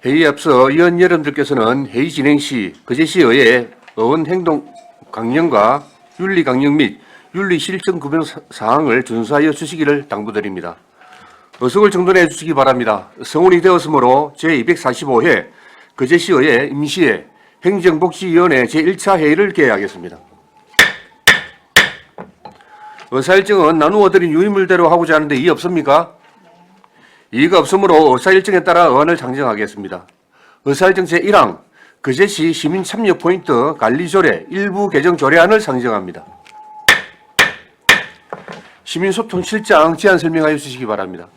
회의에 앞서 위원 여러분들께서는 회의 진행 시 거제시에 의해 어원행동 강령과 윤리 강령 및 윤리 실정 구명 사항을 준수하여 주시기를 당부드립니다. 의석을 정돈해 주시기 바랍니다. 성원이 되었으므로 제245회 거제시의회 임시회 행정복지위원회 제1차 회의를 개회하겠습니다. 의사일정은 나누어 드린 유인물대로 하고자 하는데 이의 없습니까? 이의가 없으므로 의사일정에 따라 의안을 상정하겠습니다. 의사일정 제1항 거제시 시민참여 포인트 관리조례 일부 개정 조례안을 상정합니다. 시민소통실장 제안 설명하여 주시기 바랍니다.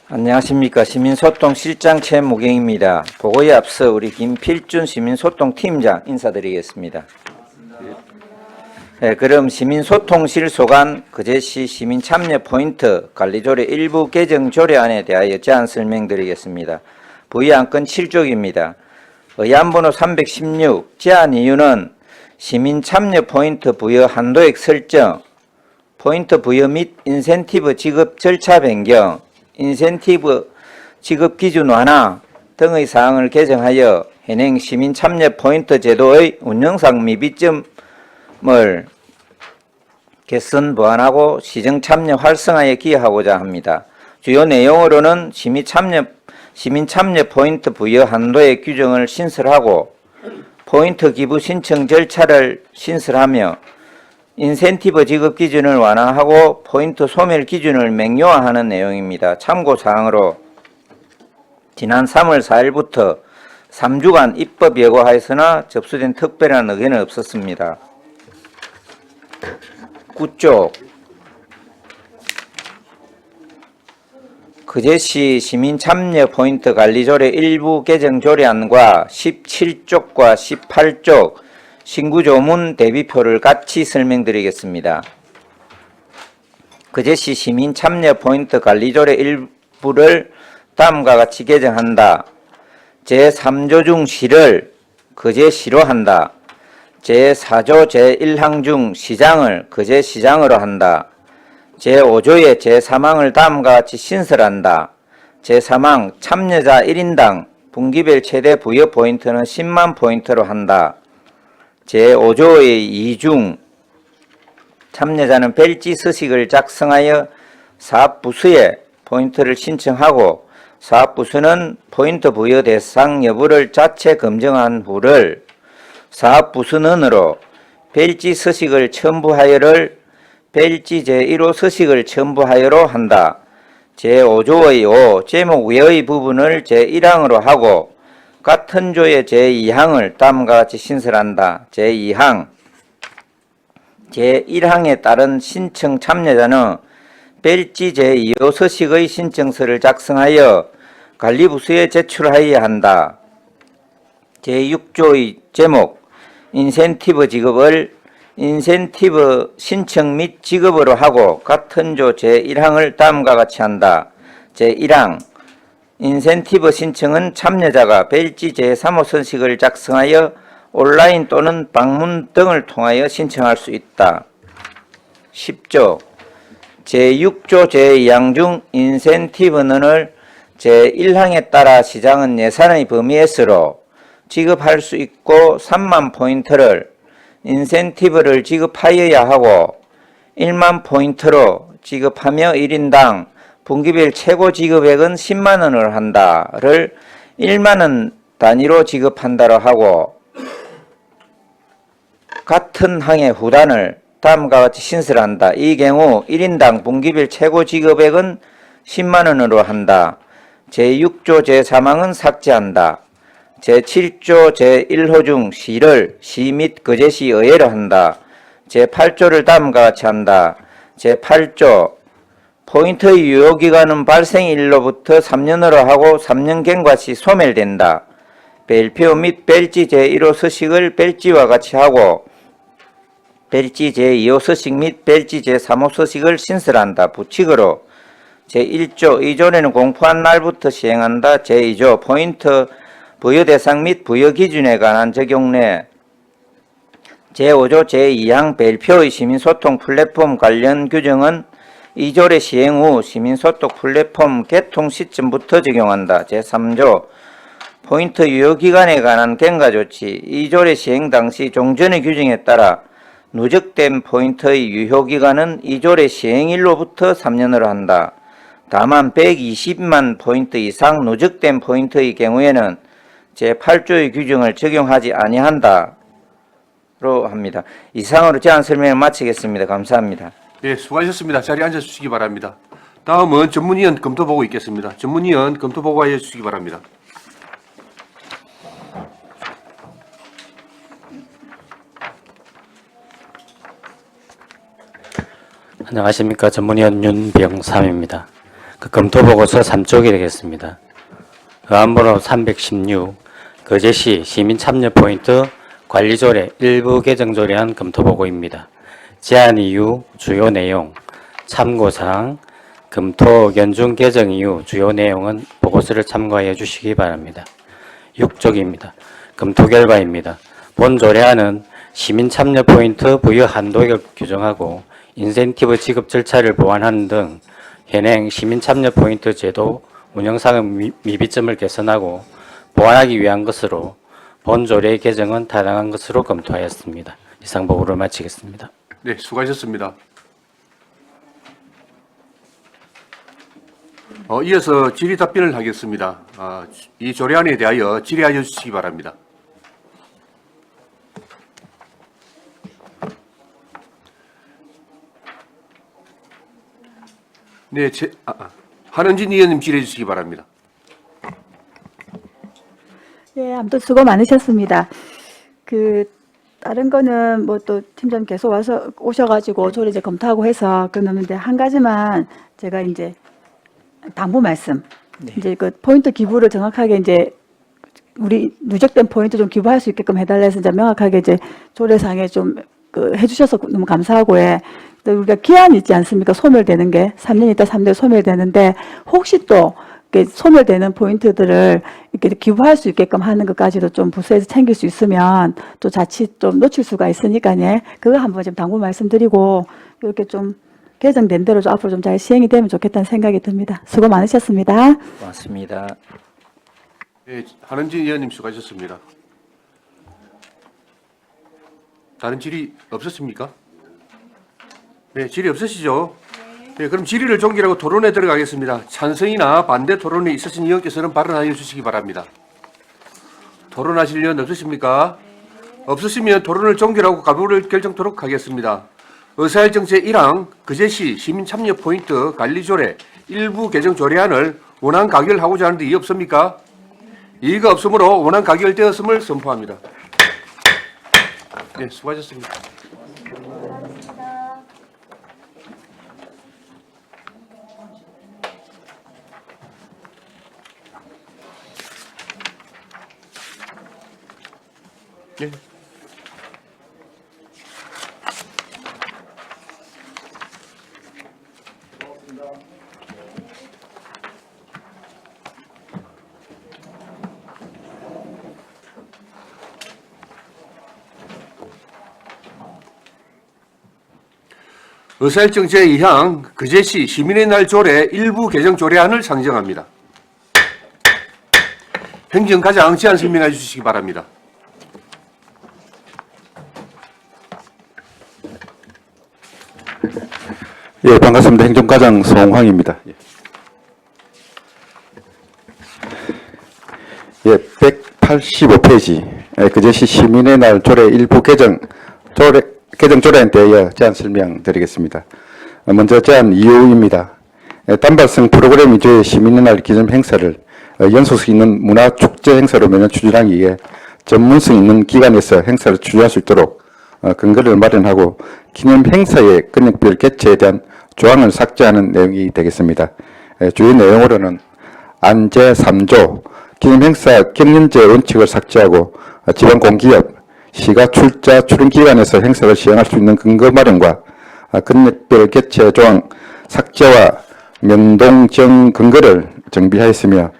안녕하십니까. 시민소통실장 최무경입니다. 보고에 앞서 우리 김필준 시민소통팀장 인사드리겠습니다. 네, 그럼 시민소통실 소관 거제시 시민참여 포인트 관리조례 일부 개정 조례안에 대하여 제안 설명드리겠습니다. 부의안건 7쪽입니다. 의안번호 316, 제안 이유는 시민참여 포인트 부여 한도액 설정, 포인트 부여 및 인센티브 지급 절차 변경, 인센티브 지급 기준 완화 등의 사항을 개정하여 현행 시민참여 포인트 제도의 운영상 미비점을 개선 보완하고 시정 참여 활성화에 기여하고자 합니다. 주요 내용으로는 시민참여 포인트 부여 한도의 규정을 신설하고 포인트 기부 신청 절차를 신설하며 인센티브 지급 기준을 완화하고 포인트 소멸 기준을 명료화하는 내용입니다. 참고사항으로 지난 3월 4일부터 3주간 입법 예고하였으나 접수된 특별한 의견은 없었습니다. 9쪽 거제시 시민참여 포인트 관리조례 일부 개정 조례안과 17쪽과 18쪽 신구조문 대비표를 같이 설명드리겠습니다. 거제시 시민참여 포인트 관리조례 일부를 다음과 같이 개정한다. 제3조 중 시를 거제시로 한다. 제4조 제1항 중 시장을 거제시장으로 한다. 제5조의 제3항을 다음과 같이 신설한다. 제3항 참여자 1인당 분기별 최대 부여 포인트는 10만 포인트로 한다. 제5조의 2중 참여자는 별지 서식을 작성하여 사업부서에 포인트를 신청하고 사업부서는 포인트 부여 대상 여부를 자체 검증한 후를 사업부서는으로 별지 서식을 첨부하여를 별지 제1호 서식을 첨부하여로 한다. 제5조의 5 제목 외의 부분을 제1항으로 하고 같은 조의 제2항을 다음과 같이 신설한다. 제2항 제1항에 따른 신청 참여자는 별지 제2호 서식의 신청서를 작성하여 관리부서에 제출하여야 한다. 제6조의 제목 인센티브 지급을 인센티브 신청 및 지급으로 하고 같은 조 제1항을 다음과 같이 한다. 제1항 인센티브 신청은 참여자가 별지 제3호 서식을 작성하여 온라인 또는 방문 등을 통하여 신청할 수 있다. 10조 제6조 제2항 중 인센티브는 제1항에 따라 시장은 예산의 범위에서로 지급할 수 있고 3만 포인트를 인센티브를 지급하여야 하고 1만 포인트로 지급하며 1인당 분기별 최고 지급액은 10만 원을 한다를 1만 원 단위로 지급한다로 하고 같은 항의 후단을 다음과 같이 신설한다. 이 경우 1인당 분기별 최고 지급액은 10만 원으로 한다. 제6조 제3항은 삭제한다. 제7조 제1호 중 시를 시 및 거제시 의회로 한다. 제8조를 다음과 같이 한다. 제8조 포인트의 유효기간은 발생일로부터 3년으로 하고 3년경과 시 소멸된다. 별표 및 별지 제1호 서식을 별지와 같이 하고 별지 제2호 서식 및 별지 제3호 서식을 신설한다. 부칙으로 제1조 이전에는 공포한 날부터 시행한다. 제2조 포인트 부여 대상 및 부여 기준에 관한 적용 내 제5조 제2항 별표의 시민소통 플랫폼 관련 규정은 2조의 시행 후 시민소통 플랫폼 개통 시점부터 적용한다. 제3조 포인트 유효기간에 관한 경과조치 2조의 시행 당시 종전의 규정에 따라 누적된 포인트의 유효기간은 2조의 시행일로부터 3년으로 한다. 다만 120만 포인트 이상 누적된 포인트의 경우에는 제8조의 규정을 적용하지 아니한다로 합니다. 이상으로 제안 설명을 마치겠습니다. 감사합니다. 네, 수고하셨습니다. 자리에 앉아주시기 바랍니다. 다음은 전문위원 검토보고 있겠습니다. 전문위원 검토보고해 주시기 바랍니다. 안녕하십니까. 전문위원 윤병삼입니다. 검토보고서 3쪽이 되겠습니다. 의안번호 316 거제시 시민참여포인트 관리조례 일부 개정 조례안 검토보고입니다. 제안 이유, 주요 내용, 참고사항, 검토 견중 개정 이유, 주요 내용은 보고서를 참고하여 주시기 바랍니다. 6쪽입니다. 검토 결과입니다. 본 조례안은 시민참여 포인트 부여 한도를 규정하고 인센티브 지급 절차를 보완하는 등 현행 시민참여 포인트 제도 운영상의 미비점을 개선하고 보완하기 위한 것으로 본 조례의 개정은 타당한 것으로 검토하였습니다. 이상 보고를 마치겠습니다. 네, 수고하셨습니다. 이어서 질의 답변을 하겠습니다. 이 조례안에 대하여 질의하여 주시기 바랍니다. 네, 한은진 의원님 질의해 주시기 바랍니다. 예, 아무튼 수고 많으셨습니다. 다른 거는 뭐 또 팀장 계속 오셔가지고 조례 이제 검토하고 해서 그러는데 한 가지만 제가 이제 당부 말씀. 이제 그 포인트 기부를 정확하게 이제 우리 누적된 포인트 좀 기부할 수 있게끔 해달라 해서 이제 명확하게 이제 조례상에 좀 해주셔서 너무 감사하고 또 우리가 기한이 있지 않습니까? 소멸되는 게 3년 있다 3년 소멸되는데 혹시 또 소멸되는 포인트들을 이렇게 기부할 수 있게끔 하는 것까지도 좀 부서에서 챙길 수 있으면 또 자칫 좀 놓칠 수가 있으니까요. 그거 한번 좀 당부 말씀드리고 이렇게 좀 개정된 대로 좀 앞으로 좀 잘 시행이 되면 좋겠다는 생각이 듭니다. 수고 많으셨습니다. 고맙습니다. 네, 한은진 의원님 수고하셨습니다. 다른 질의 없으십니까? 네, 질의 없으시죠? 네, 그럼 질의를 종결하고 토론에 들어가겠습니다. 찬성이나 반대 토론에 있으신 의원께서는 발언하여 주시기 바랍니다. 토론하실 의원 없으십니까? 없으시면 토론을 종결하고 가부를 결정토록 하겠습니다. 의사일정 제1항 거제시 시민참여 포인트 관리조례 일부 개정 조례안을 원안 가결하고자 하는데 이의 없습니까? 이의가 없으므로 원안 가결되었음을 선포합니다. 네, 수고하셨습니다. 네. 의사일정 제2항 거제시 시민의 날 조례 일부 개정 조례안을 상정합니다. 행정과장 제안 설명해 주시기 바랍니다. 예, 반갑습니다. 행정과장 송황입니다. 예, 185페이지 거제시 시민의 날 조례 일부 개정 조례에 대하여 제안 설명드리겠습니다. 먼저 제안 이유입니다. 단발성 프로그램 위주의 시민의 날 기념 행사를 연속성 있는 문화축제 행사로 매년 추진하기 위해 전문성 있는 기관에서 행사를 추진할 수 있도록 근거를 마련하고 기념 행사의 금액별 개최에 대한 조항을 삭제하는 내용이 되겠습니다. 주요 내용으로는 안제 3조 기념 행사 경연제 원칙을 삭제하고 지방 공기업 시가 출자 출연기관에서 행사를 시행할 수 있는 근거 마련과 금액별 개최 조항 삭제와 명동정 근거를 정비하였으며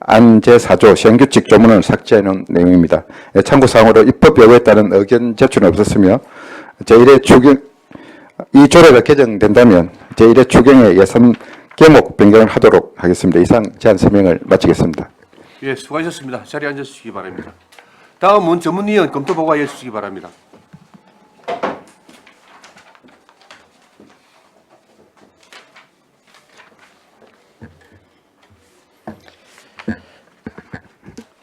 제4조 시행규칙 조문을 삭제하는 내용입니다. 참고사항으로 입법 여부에 따른 의견 제출은 없었으며 제1회 추경 이 조례가 개정된다면 제1회 추경의 예산 개목 변경을 하도록 하겠습니다. 이상 제안 설명을 마치겠습니다. 예, 수고하셨습니다. 자리에 앉으시기 바랍니다. 다음은 전문위원 검토 보고해 주시기 바랍니다.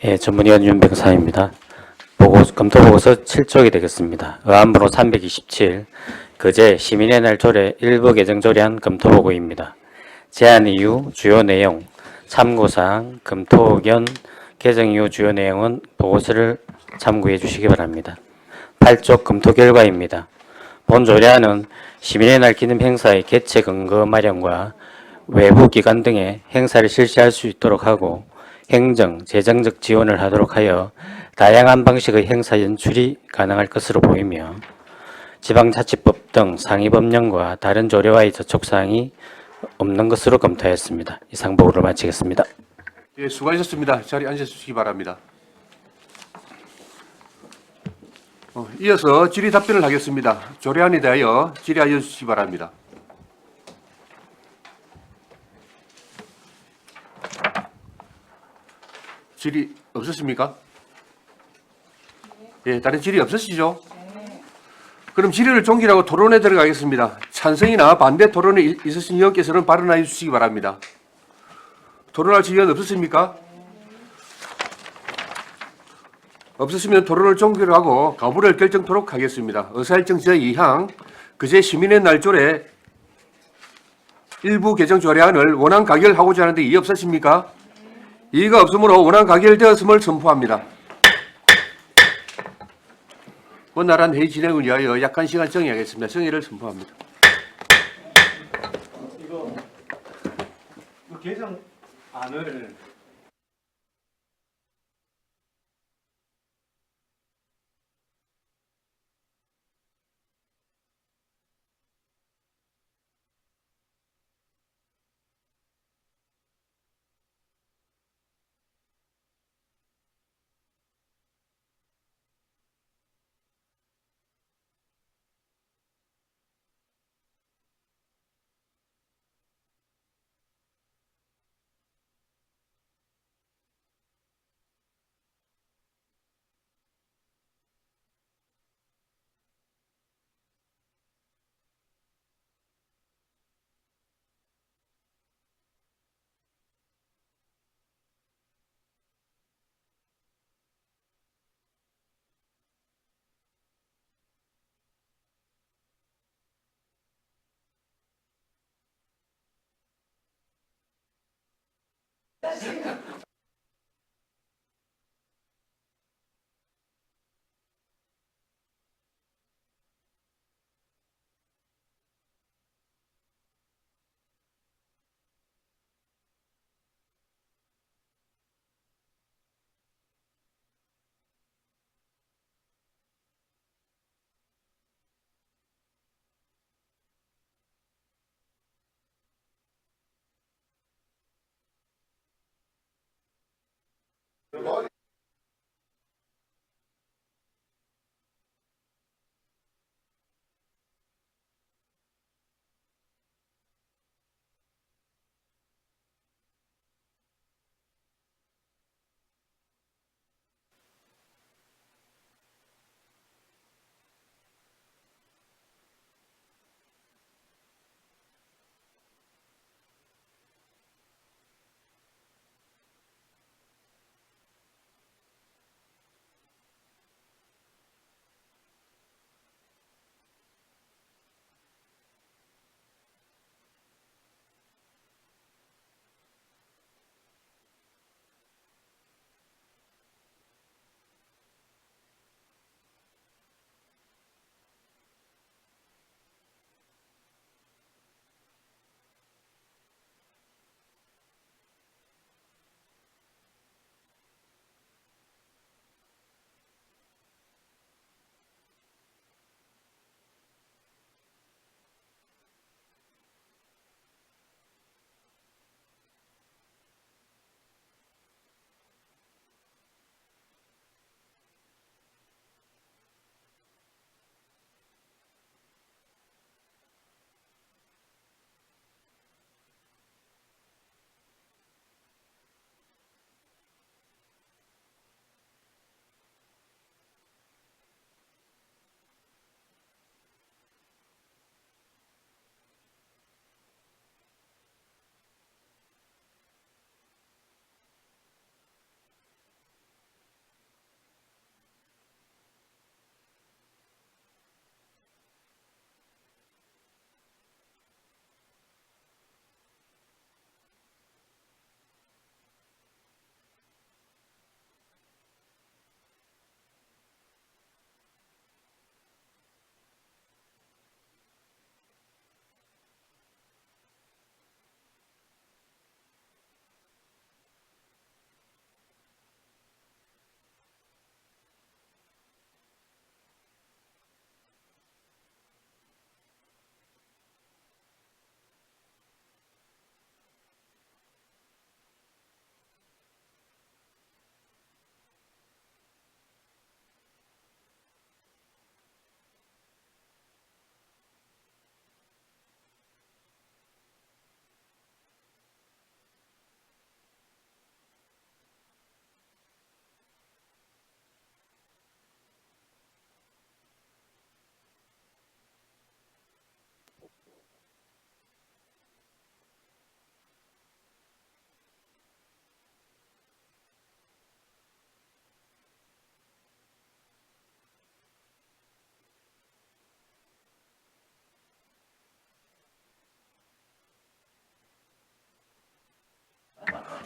예, 전문위원 윤병삼입니다. 검토 보고서 7쪽이 되겠습니다. 의안번호 327, 그제 시민의 날 조례 일부 개정 조례안 검토 보고입니다. 제안 이유, 주요 내용, 참고사항, 검토 의견, 개정 이후 주요 내용은 보고서를 참고해 주시기 바랍니다. 8쪽 검토 결과입니다. 본 조례안은 시민의 날 기념 행사의 개최 근거 마련과 외부 기관 등의 행사를 실시할 수 있도록 하고 행정, 재정적 지원을 하도록 하여 다양한 방식의 행사 연출이 가능할 것으로 보이며 지방자치법 등 상위 법령과 다른 조례와의 저촉사항이 없는 것으로 검토하였습니다. 이상 보고를 마치겠습니다. 예, 수고하셨습니다. 자리에 앉으시기 바랍니다. 이어서 질의 답변을 하겠습니다. 조례안에 대하여 질의하여 주시기 바랍니다. 질의 없으십니까? 예, 다른 질의 없으시죠? 그럼 질의를 종결하고 토론에 들어가겠습니다. 찬성이나 반대 토론에 있으신 의원께서는 발언하여 주시기 바랍니다. 토론할 의원 없으십니까? 없으시면 토론을 종결하고 가부를 결정토록 하겠습니다. 의사일정 제2항 그제 시민의 날 조례 일부 개정 조례안을 원안 가결하고자 하는데 이의 없으십니까? 이의가 없으므로 원안 가결되었음을 선포합니다. 원활한 회의 진행을 위하여 약한 시간 정의하겠습니다. 정의를 선포합니다. 이거 개정안을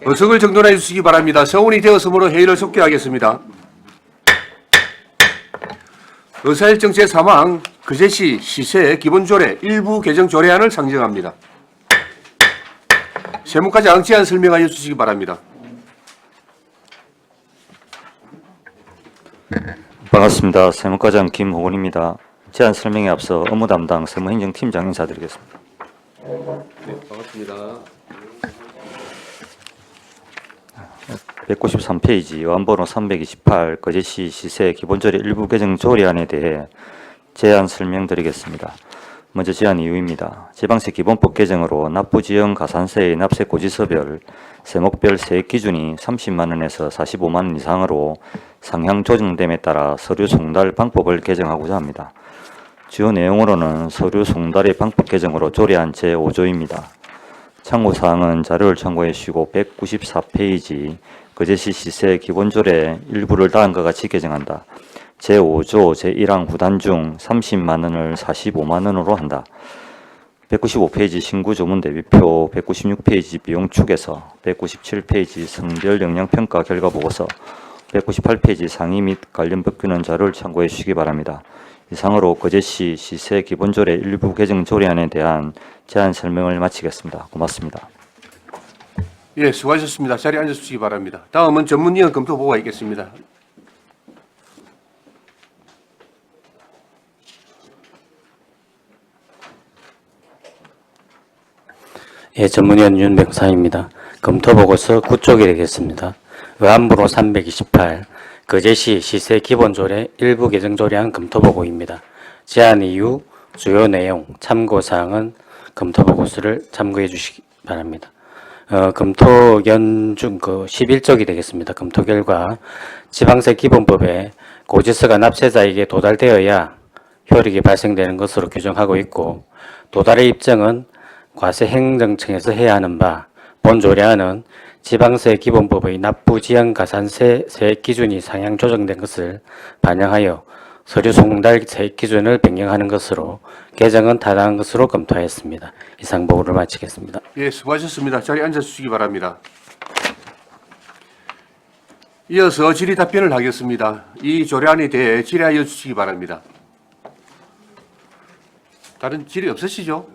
의석을 정돈해 주시기 바랍니다. 성운이 되었으므로 회의를 속개하겠습니다. 의사일정 제3항 그제시 시세 기본조례 일부 개정 조례안을 상정합니다. 세무과장 제안 설명하여 주시기 바랍니다. 반갑습니다. 세무과장 김호곤입니다. 제안 설명에 앞서 업무 담당 세무행정팀장 인사드리겠습니다. 네, 반갑습니다. 193페이지 의안번호 328 거제시 시세 기본조례 일부 개정 조례안에 대해 제안 설명드리겠습니다. 먼저 제안 이유입니다. 지방세 기본법 개정으로 납부지역 가산세의 납세 고지서별 세목별 세액 기준이 30만 원에서 45만 원 이상으로 상향 조정됨에 따라 서류 송달 방법을 개정하고자 합니다. 주요 내용으로는 서류 송달의 방법 개정으로 조례안 제5조입니다. 참고사항은 자료를 참고해 주시고 194페이지 거제시 시세 기본조례 일부를 다음과 같이 개정한다. 제5조 제1항 후단 중 30만 원을 45만 원으로 한다. 195페이지 신구 조문 대비표, 196페이지 비용 축에서, 197페이지 성별 역량 평가 결과 보고서, 198페이지 상위 및 관련 법규는 자료를 참고해 주시기 바랍니다. 이상으로 거제시 시세 기본조례 일부 개정 조례안에 대한 제안 설명을 마치겠습니다. 고맙습니다. 예, 수고하셨습니다. 자리에 앉아주시기 바랍니다. 다음은 전문위원 검토 보고가 있겠습니다. 예, 전문위원 윤병사입니다. 검토보고서 9쪽이 되겠습니다. 의안부로 328 거제시 시세 기본조례 일부 개정조례안 검토보고입니다. 제안 이유, 주요 내용, 참고사항은 검토보고서를 참고해 주시기 바랍니다. 검토견 중 11쪽이 되겠습니다. 검토 결과 지방세 기본법에 고지서가 납세자에게 도달되어야 효력이 발생되는 것으로 규정하고 있고, 도달의 입증은 과세 행정청에서 해야 하는 바, 본 조례안은 지방세 기본법의 납부지역 가산세 세액 기준이 상향 조정된 것을 반영하여 서류 송달 세액 기준을 변경하는 것으로 개정은 타당한 것으로 검토하였습니다. 이상 보고를 마치겠습니다. 예, 수고하셨습니다. 자리에 앉아주시기 바랍니다. 이어서 질의 답변을 하겠습니다. 이 조례안에 대해 질의하여 주시기 바랍니다. 다른 질의 없으시죠?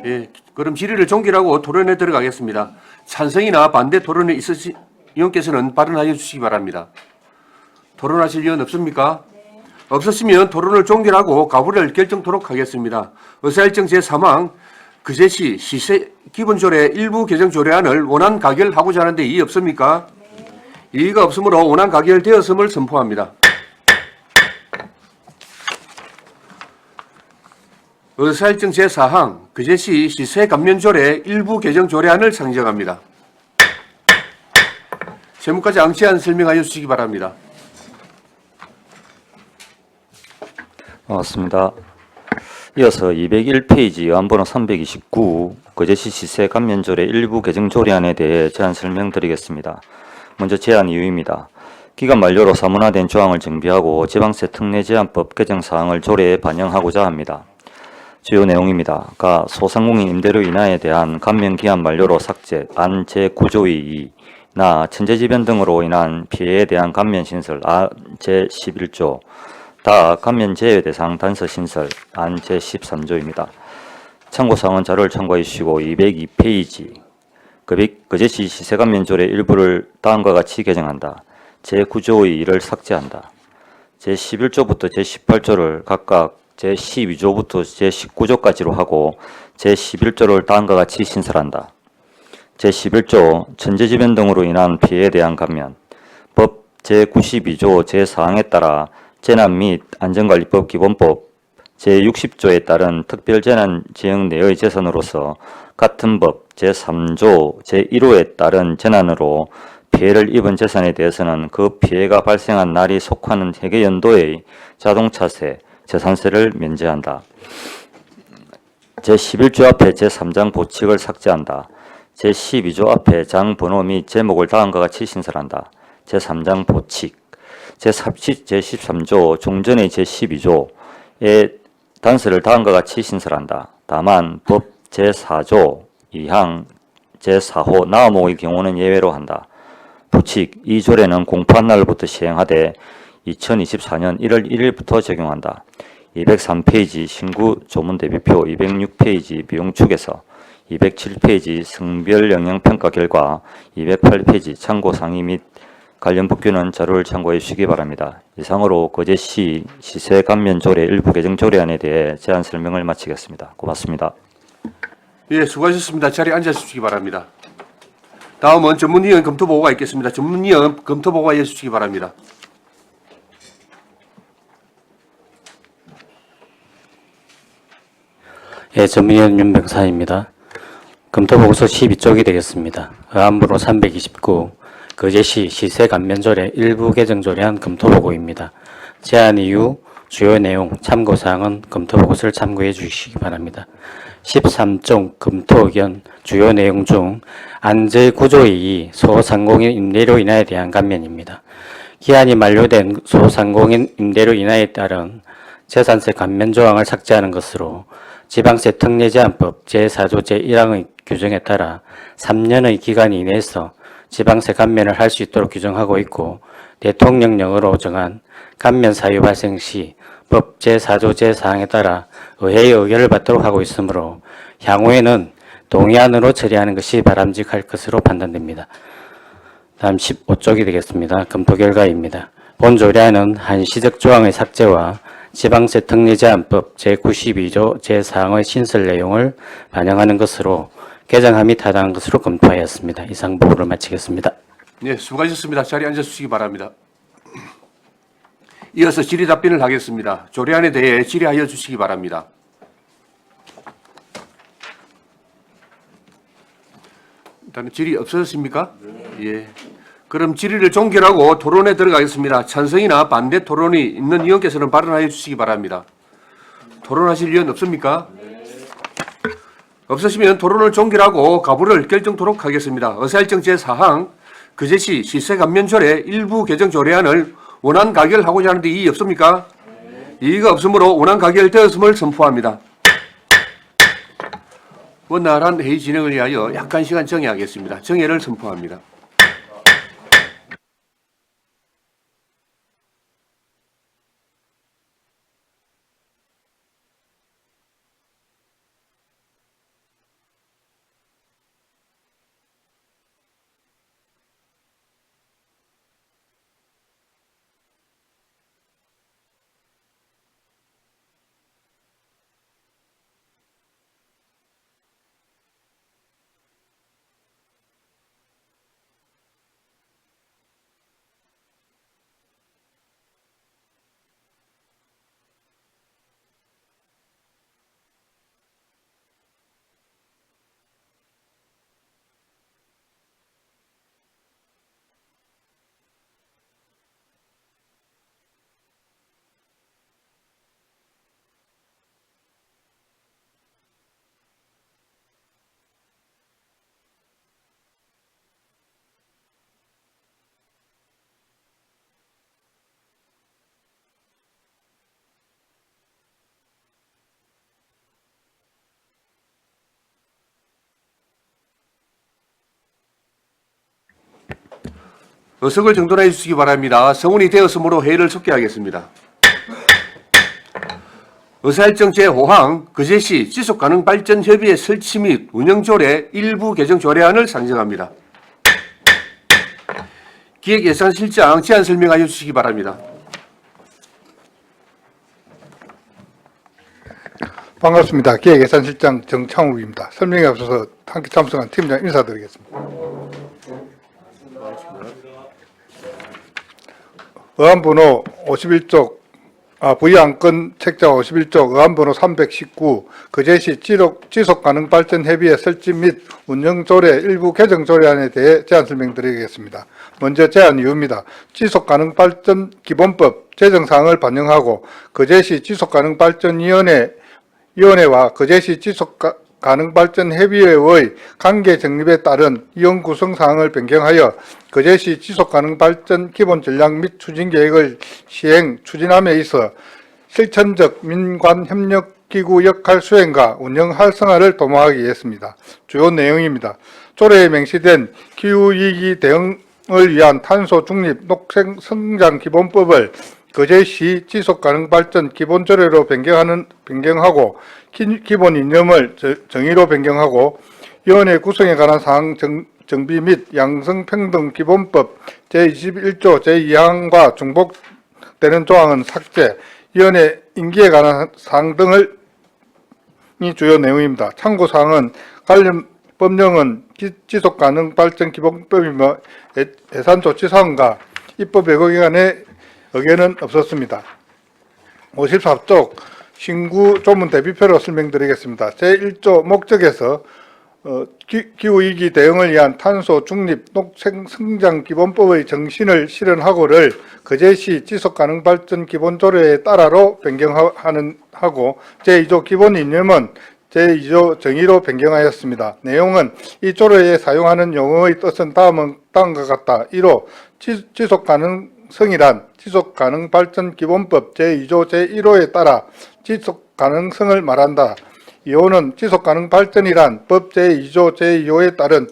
예, 그럼 질의를 종결하고 토론에 들어가겠습니다. 찬성이나 반대 토론에 있으신 의원께서는 발언하여 주시기 바랍니다. 토론하실 의원 없습니까? 없으시면 토론을 종결하고 가부를 결정토록 하겠습니다. 의사일정 제3항 그제시 시세 기본조례 일부 개정 조례안을 원안 가결하고자 하는데 이의 없습니까? 이의가 없으므로 원안 가결되었음을 선포합니다. 의사일정 제4항 그제시 시세 감면조례 일부 개정 조례안을 상정합니다. 세무과장 제안 설명하여 주시기 바랍니다. 맞습니다. 이어서 201페이지 의안번호 329 거제시 시세 감면조례 일부 개정 조례안에 대해 제안 설명드리겠습니다. 먼저 제안 이유입니다. 기간 만료로 사문화된 조항을 정비하고 지방세 특례제한법 개정 사항을 조례에 반영하고자 합니다. 주요 내용입니다. 가 소상공인 임대료 인하에 대한 감면 기한 만료로 삭제 안 제9조의 2나 천재지변 등으로 인한 피해에 대한 감면 신설 안 제11조 다 감면 제외 대상 단서 신설 안 제13조입니다. 참고사항은 자료를 참고해 주시고 202페이지 거제시 시세감면조례 일부를 다음과 같이 개정한다. 제9조의 2를 삭제한다. 제11조부터 제18조를 각각 제12조부터 제19조까지로 하고 제11조를 다음과 같이 신설한다. 제11조 천재지변 등으로 인한 피해에 대한 감면 법 제92조 제4항에 따라 재난 및 안전관리법 기본법 제60조에 따른 특별재난 지역 내의 재산으로서 같은 법 제3조 제1호에 따른 재난으로 피해를 입은 재산에 대해서는 그 피해가 발생한 날이 속하는 회계연도의 자동차세, 재산세를 면제한다. 제11조 앞에 제3장 보칙을 삭제한다. 제12조 앞에 장 번호 및 제목을 다음과 같이 신설한다. 제3장 보칙 제13조 종전의 제12조의 단서를 다음과 같이 신설한다. 다만 법 제4조 2항 제4호 나무의 경우는 예외로 한다. 부칙 이 조례는 공포한 날부터 시행하되 2024년 1월 1일부터 적용한다. 203페이지 신구 조문 대비표 206페이지 비용축에서 207페이지 성별 영향 평가 결과 208페이지 참고 상의 및 관련 법규는 자료를 참고해 주시기 바랍니다. 이상으로 거제시 시세 감면 조례 일부 개정 조례안에 대해 제안 설명을 마치겠습니다. 고맙습니다. 예, 수고하셨습니다. 자리에 앉아 주시기 바랍니다. 다음은 전문위원 검토 보고가 있겠습니다. 전문위원 검토 보고가 이어 주시기 바랍니다. 예, 전문위원 윤병사입니다. 검토보고서 12쪽이 되겠습니다. 의안부로 329 거제시 시세 감면조례 일부 개정 조례안 검토보고입니다. 제안 이유, 주요 내용, 참고사항은 검토보고서를 참고해 주시기 바랍니다. 13종 검토 의견 주요 내용 중 안전구조이익이 소상공인 임대료 인하에 대한 감면입니다. 기한이 만료된 소상공인 임대료 인하에 따른 재산세 감면 조항을 삭제하는 것으로 지방세 특례제한법 제4조 제1항의 규정에 따라 3년의 기간 이내에서 지방세 감면을 할 수 있도록 규정하고 있고 대통령령으로 정한 감면 사유 발생 시 법 제4조 제4항에 따라 의회의 의결을 받도록 하고 있으므로 향후에는 동의안으로 처리하는 것이 바람직할 것으로 판단됩니다. 다음 15쪽이 되겠습니다. 검토 결과입니다. 본 조례안은 한시적 조항의 삭제와 지방세 특례제한법 제92조 제4항의 신설 내용을 반영하는 것으로 개정함이 타당한 것으로 검토하였습니다. 이상 보고를 마치겠습니다. 네, 수고하셨습니다. 자리에 앉아 주시기 바랍니다. 이어서 질의 답변을 하겠습니다. 조례안에 대해 질의하여 주시기 바랍니다. 일단 질의 없으십니까? 예. 그럼 질의를 종결하고 토론에 들어가겠습니다. 찬성이나 반대 토론이 있는 의원께서는 발언하여 주시기 바랍니다. 토론하실 의원 없습니까? 없으시면 토론을 종결하고 가부를 결정토록 하겠습니다. 의사일정 제4항 거제시 시세감면조례 일부 개정 조례안을 원안 가결하고자 하는데 이의 없습니까? 이의가 없으므로 원안 가결되었음을 선포합니다. 원활한 회의 진행을 위하여 약간 시간 정회하겠습니다. 정회를 선포합니다. 의석을 정돈해 주시기 바랍니다. 성운이 되었으므로 회의를 속개하겠습니다. 의사일정 제5항 거제시 지속가능발전협의회 설치 및 운영조례 일부 개정 조례안을 상정합니다. 기획예산실장 제안 설명하여 주시기 바랍니다. 반갑습니다. 기획예산실장 정창욱입니다. 설명에 앞서서 함께 참석한 팀장 인사드리겠습니다. 의안번호 51쪽, 부의안건 책자 51쪽 의안번호 319 거제시 지속가능발전협의회 설치 및 운영조례 일부 개정조례안에 대해 제안 설명드리겠습니다. 먼저 제안 이유입니다. 지속가능발전 기본법 제정사항을 반영하고 거제시 지속가능발전위원회와 거제시 지속가능발전협의회의 관계 정립에 따른 이용 구성사항을 변경하여 거제시 지속가능발전 기본전략 및 추진계획을 추진함에 있어 실천적 민관협력 기구 역할 수행과 운영 활성화를 도모하기 위해서입니다. 주요 내용입니다. 조례에 명시된 기후위기 대응을 위한 탄소 중립 녹색 성장 기본법을 거제시 지속가능 발전 기본조례로 변경하고 기본 이념을 정의로 변경하고 위원회 구성에 관한 사항 정비 및 양성평등기본법 제21조 제2항과 중복되는 조항은 삭제, 위원회 임기에 관한 사항 등을 이 주요 내용입니다. 참고 사항은 관련 법령은 지속가능발전기본법이며 예산조치사항과 입법 예고기관의 의견은 없었습니다. 54쪽 신구 조문 대비표로 설명드리겠습니다. 제1조 목적에서 기후위기 대응을 위한 탄소 중립 녹색 성장 기본법의 정신을 실현하고를 거제시 지속가능발전 기본조례에 따라로 변경하고 제2조 기본 이념은 제2조 정의로 변경하였습니다. 내용은 이 조례에 사용하는 용어의 뜻은 다음과 같다. 1호 지속가능성이란 지속가능발전기본법 제2조 제1호에 따라 지속가능성을 말한다. 2호는 지속가능발전이란 법 제2조 제2호에 따른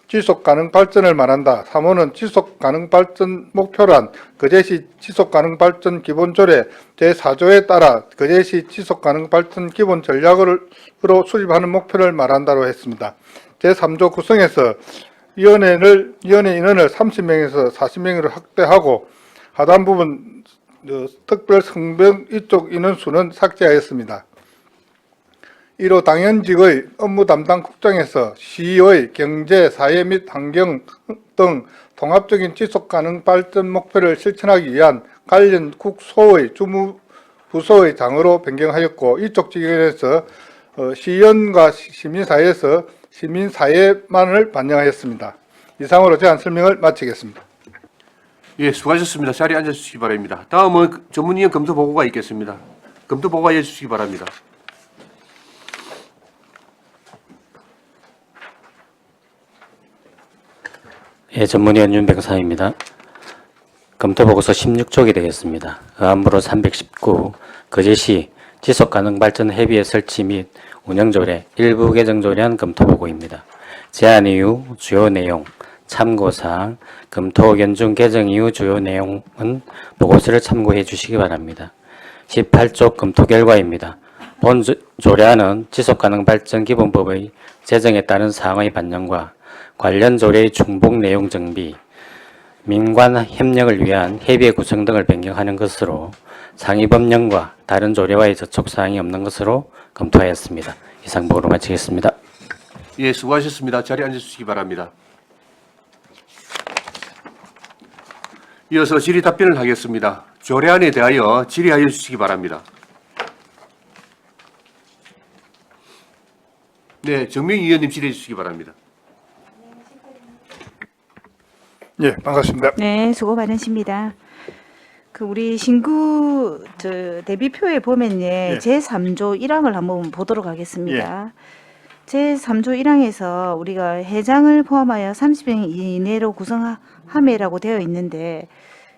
지속가능발전을 말한다. 3호는 지속가능발전 목표란 거제시 지속가능발전 기본조례 제4조에 따라 거제시 지속가능발전 기본전략으로 수립하는 목표를 말한다고 했습니다. 제3조 구성에서 위원회 인원을 30명에서 40명으로 확대하고 하단 부분 특별 성명 이쪽 인원수는 삭제하였습니다. 1호 당연직의 업무 담당 국장에서 시의 경제, 사회 및 환경 등 통합적인 지속가능 발전 목표를 실천하기 위한 관련 국소의 주무부서의 장으로 변경하였고 이쪽 직원에서 시의원과 시민사회에서 시민사회만을 반영하였습니다. 이상으로 제안 설명을 마치겠습니다. 예, 수고하셨습니다. 자리에 앉아주시기 바랍니다. 다음은 전문위원 검토 보고가 있겠습니다. 검토 보고가 해주시기 바랍니다. 예, 전문위원 윤병사입니다. 검토보고서 16쪽이 되겠습니다. 의안부로 319 거제시 지속가능발전 협의회 설치 및 운영조례 일부 개정조례안 검토보고입니다. 제안 이유, 주요 내용, 참고사항, 검토 의견 중 개정 이후 주요 내용은 보고서를 참고해 주시기 바랍니다. 18쪽 검토 결과입니다. 본 조례안은 지속가능발전기본법의 제정에 따른 사항의 반영과 관련 조례의 중복 내용 정비, 민관 협력을 위한 협의회 구성 등을 변경하는 것으로 상위 법령과 다른 조례와의 접촉사항이 없는 것으로 검토하였습니다. 이상 보고로 마치겠습니다. 예, 수고하셨습니다. 자리에 앉아주시기 바랍니다. 이어서 질의 답변을 하겠습니다. 조례안에 대하여 질의하여 주시기 바랍니다. 네, 정명희 의원님 질의해 주시기 바랍니다. 예, 반갑습니다. 네, 수고 많으십니다. 우리 신구 대비표에 보면 예. 제3조 1항을 한번 보도록 하겠습니다. 제3조 1항에서 우리가 회장을 포함하여 30명 이내로 구성함이라고 되어 있는데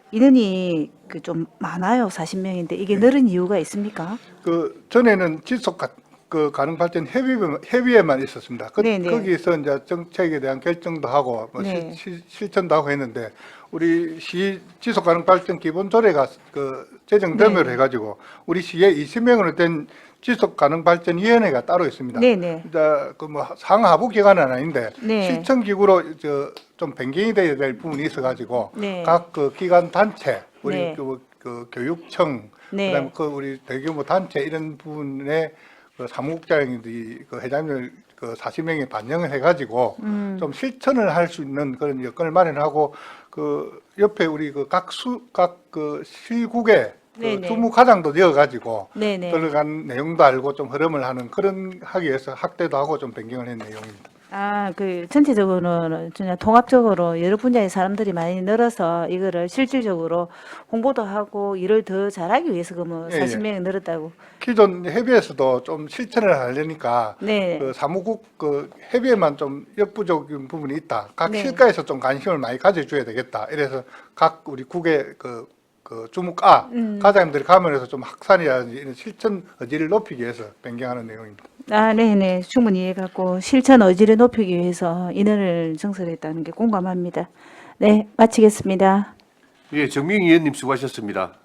인원이 좀 많아요. 40명인데 이게 늘은 이유가 있습니까? 전에는 가능 발전 협의회만 있었습니다. 네네. 거기서 이제 정책에 대한 결정도 하고 네. 실천도 하고 했는데 우리 시 지속 가능 발전 기본 조례가 제정됨으로 네. 해가지고 우리 시에 20명으로 된 지속 가능 발전 위원회가 따로 있습니다. 네네. 이제 상하부 기관은 아닌데 네. 실천 기구로 좀 변경이 돼야 될 부분이 있어가지고 네. 각 기관 단체 우리 네. 교육청 네. 그다음에 우리 대규모 단체 이런 부분에 사무국장이 회장님을 40명에 반영을 해가지고 좀 실천을 할 수 있는 그런 여건을 마련하고 옆에 우리 각 실국의 네네. 주무과장도 이어가지고 네네. 들어간 내용도 알고 좀 흐름을 하는 그런 하기 위해서 확대도 하고 좀 변경을 한 내용입니다. 전체적으로는 그냥 통합적으로 여러 분야의 사람들이 많이 늘어서 이거를 실질적으로 홍보도 하고 일을 더 잘하기 위해서 그러면 예, 40명이 늘었다고. 기존 협의회에서도 좀 실천을 하려니까 네. 사무국 협의회만 좀 역부족인 부분이 있다. 각 네. 실가에서 좀 관심을 많이 가져줘야 되겠다. 이래서 각 우리 국의 그 주무과 과장님들이 가면서 좀 확산이라든지 이런 실천 의지를 높이기 위해서 변경하는 내용입니다. 아, 네네. 충분히 이해갖고 실천 의지를 높이기 위해서 인원을 정설했다는 게 공감합니다. 네, 마치겠습니다. 예, 정명 의원님 수고하셨습니다.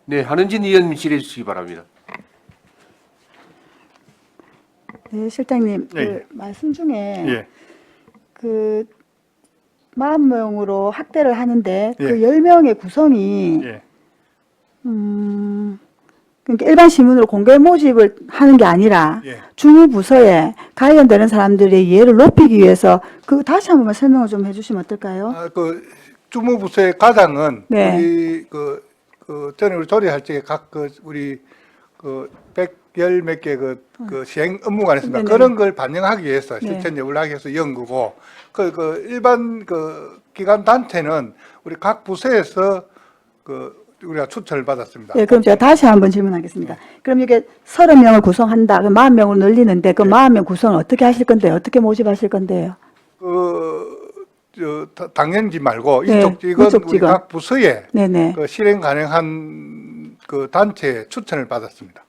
네, 한은진 의원님 질의해 주시기 바랍니다. 네, 실장님, 예, 그 예. 말씀 중에 예. 그 40명으로 학대를 하는데 예. 그 10명의 구성이 예. 그러니까 일반 시민으로 공개 모집을 하는 게 아니라 예. 주무부서에 관련되는 사람들의 이해를 높이기 위해서 그 다시 한 번만 설명을 좀 해주시면 어떨까요? 아, 그 주무부서의 과장은 네. 우리 전에 우리 조리할 적에 각 우리 100열 몇 개 그 시행 업무가 있습니다. 네네. 그런 걸 반영하기 위해서 네. 실천 여부를 하기 위해서 연구고 일반 기관 단체는 우리 각 부서에서 우리가 추천을 받았습니다. 네, 그럼 제가 다시 한번 질문하겠습니다. 그럼 이게 30명을 구성한다. 그 40명으로 늘리는데 그 40명 구성을 어떻게 하실 건데요? 어떻게 모집하실 건데요? 당연지 말고 네, 이쪽 직원 이쪽 우리 직원. 각 부서에 네네. 실행 가능한 단체에 추천을 받았습니다.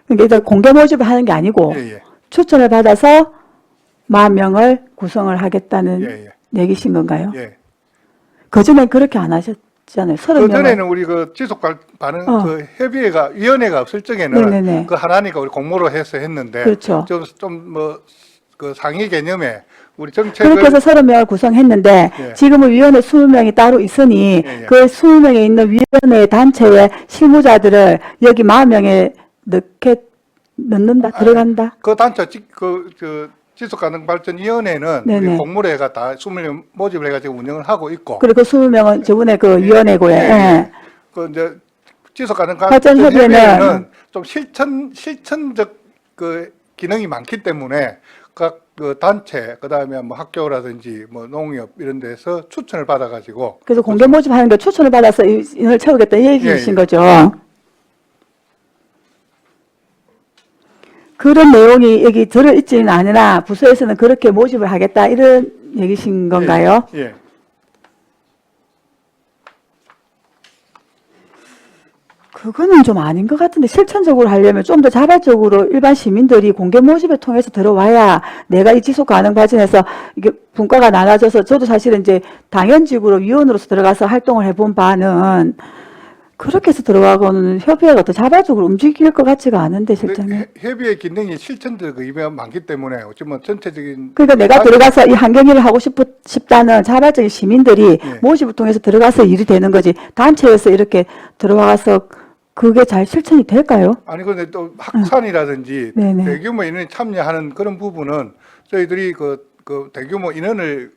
그러니까 일단 공개 모집을 하는 게 아니고 예, 예. 추천을 받아서 40명을 구성을 하겠다는 예, 예. 얘기신 건가요? 예. 그전엔 그렇게 안 하셨잖아요. 30명을. 그전에는 우리 지속 반응 위원회가 없을 적에는 네네네. 그 하나니까 우리 공모로 해서 했는데 그렇죠. 그 상위 개념에 우리 정책을 그렇게 해서 30명을 구성했는데 예. 지금은 위원회 20명이 따로 있으니 예, 예. 그 20명에 있는 위원회 단체의 실무자들을 여기 40명에 넣는다, 들어간다. 그 단체 지속가능발전위원회는 네네. 우리 공모로 해가 다 20명 모집을 해가지고 운영을 하고 있고 그리고 20명은 저번에 그 위원회고에 예, 예. 예. 그 이제 발전협의회는 지속가능발전협의회는 좀 실천적 기능이 많기 때문에 각 단체 그다음에 뭐 학교라든지 뭐 농협 이런 데서 추천을 받아가지고 그래서 공개 모집하는 게 추천을 받아서 인을 채우겠다 이 얘기이신 예, 예. 거죠. 그런 내용이 여기 들어있지는 않으나 부서에서는 그렇게 모집을 하겠다 이런 얘기신 건가요? 예. 그거는 좀 아닌 것 같은데 실천적으로 하려면 좀 더 자발적으로 일반 시민들이 공개 모집을 통해서 들어와야 내가 이 지속 가능 발전에서 이게 분과가 나눠져서 저도 사실은 이제 당연직으로 위원으로서 들어가서 활동을 해본 바는 그렇게 해서 들어가고는 협의회가 더 자발적으로 움직일 것 같지가 않은데 실장님. 협의회 기능이 실천적 의미가 많기 때문에 어쩌면 전체적인 그러니까 내가 들어가서 이 환경일을 하고 싶다는 자발적인 시민들이 예. 모집을 통해서 들어가서 일이 되는 거지 단체에서 이렇게 들어와서 그게 잘 실천이 될까요? 아니 근데 또 확산이라든지 네네. 대규모 인원이 참여하는 그런 부분은 저희들이 그 대규모 인원을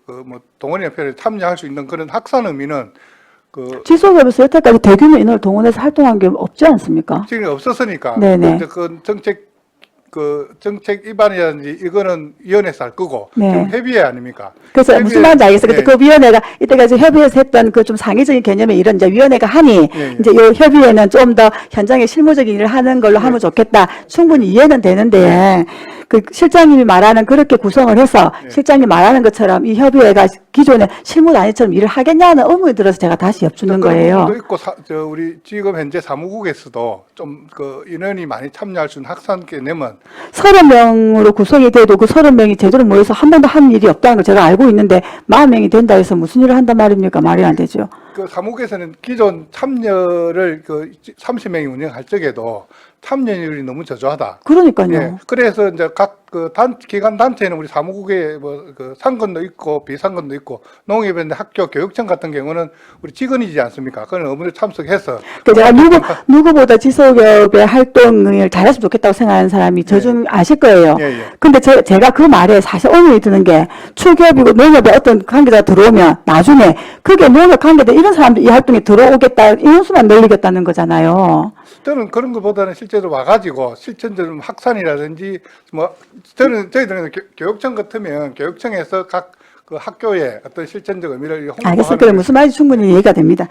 동원협회에 참여할 수 있는 그런 확산 의미는 지속협에서 여태까지 대규모 인원을 동원해서 활동한 게 없지 않습니까? 지금 없었으니까 네네. 이제 정책 위반이라든지 이거는 위원회에서 할 거고 네. 지금 협의회 아닙니까? 그래서 무슨 말인지 알겠어요. 근데 예. 그 위원회가 이때까지 협의회에서 했던 그 좀 상의적인 개념의 이런 이제 위원회가 하니 예. 이제 이 협의회는 좀 더 현장에 실무적인 일을 하는 걸로 하면 좋겠다. 충분히 이해는 되는데 그 실장님이 말하는 그렇게 구성을 해서 예. 실장님 말하는 것처럼 이 협의회가 기존의 실무단위처럼 일을 하겠냐는 의문이 들어서 제가 다시 엿주는 그런 거예요. 부분도 있고 우리 지금 현재 사무국에서도 좀 인원이 많이 참여할 수 있는 확산 개념은 30명으로 구성이 돼도 그 30명이 제대로 모여서 한 번도 한 일이 없다는 걸 제가 알고 있는데 40명이 된다 해서 무슨 일을 한단 말입니까? 말이 안 되죠. 사무국에서는 기존 참여를 30명이 운영할 적에도 참여율이 너무 저조하다. 그러니까요. 예. 그래서 이제 각 기관 단체는 우리 사무국에 상권도 있고 비상권도 있고 농협이나 학교 교육청 같은 경우는 우리 직원이지 않습니까? 그런 업무를 참석해서 제가 누구보다 지속협의 활동을 잘했으면 좋겠다고 생각하는 사람이 저 중 아실 거예요. 예, 예. 근데 제가 그 말에 사실 의문이 드는 게 축협이고 농협에 어떤 관계자가 들어오면 나중에 그게 농협 관계자 이런 사람들 이 활동에 들어오겠다 인원수만 늘리겠다는 거잖아요. 저는 그런 것보다는 실제로 와가지고 실천적 확산이라든지 저희들은 교육청 같으면 교육청에서 각 학교에 어떤 실천적 의미를 홍보하는 알겠어요. 그래 무슨 말인지 충분히 이해가 됩니다.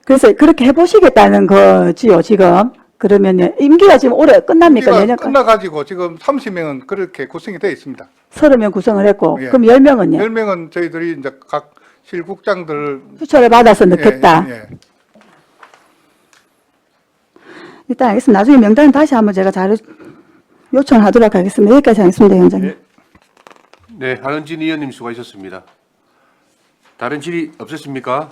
그래서 그렇게 해보시겠다는 거지요 지금. 그러면 임기가 지금 올해 끝납니까? 임기가 내년까지? 끝나가지고 지금 30명은 그렇게 구성이 되어 있습니다. 30명 구성을 했고 예. 그럼 10명은요? 10명은 저희들이 이제 각 실국장들 추천을 받아서 넣겠다. 예, 예. 일단 알겠습니다. 나중에 명단은 다시 한번 제가 자료 요청하도록 하겠습니다. 여기까지 하겠습니다, 위원장님. 네, 한은진 의원님 수고하셨습니다. 다른 질의 없으십니까?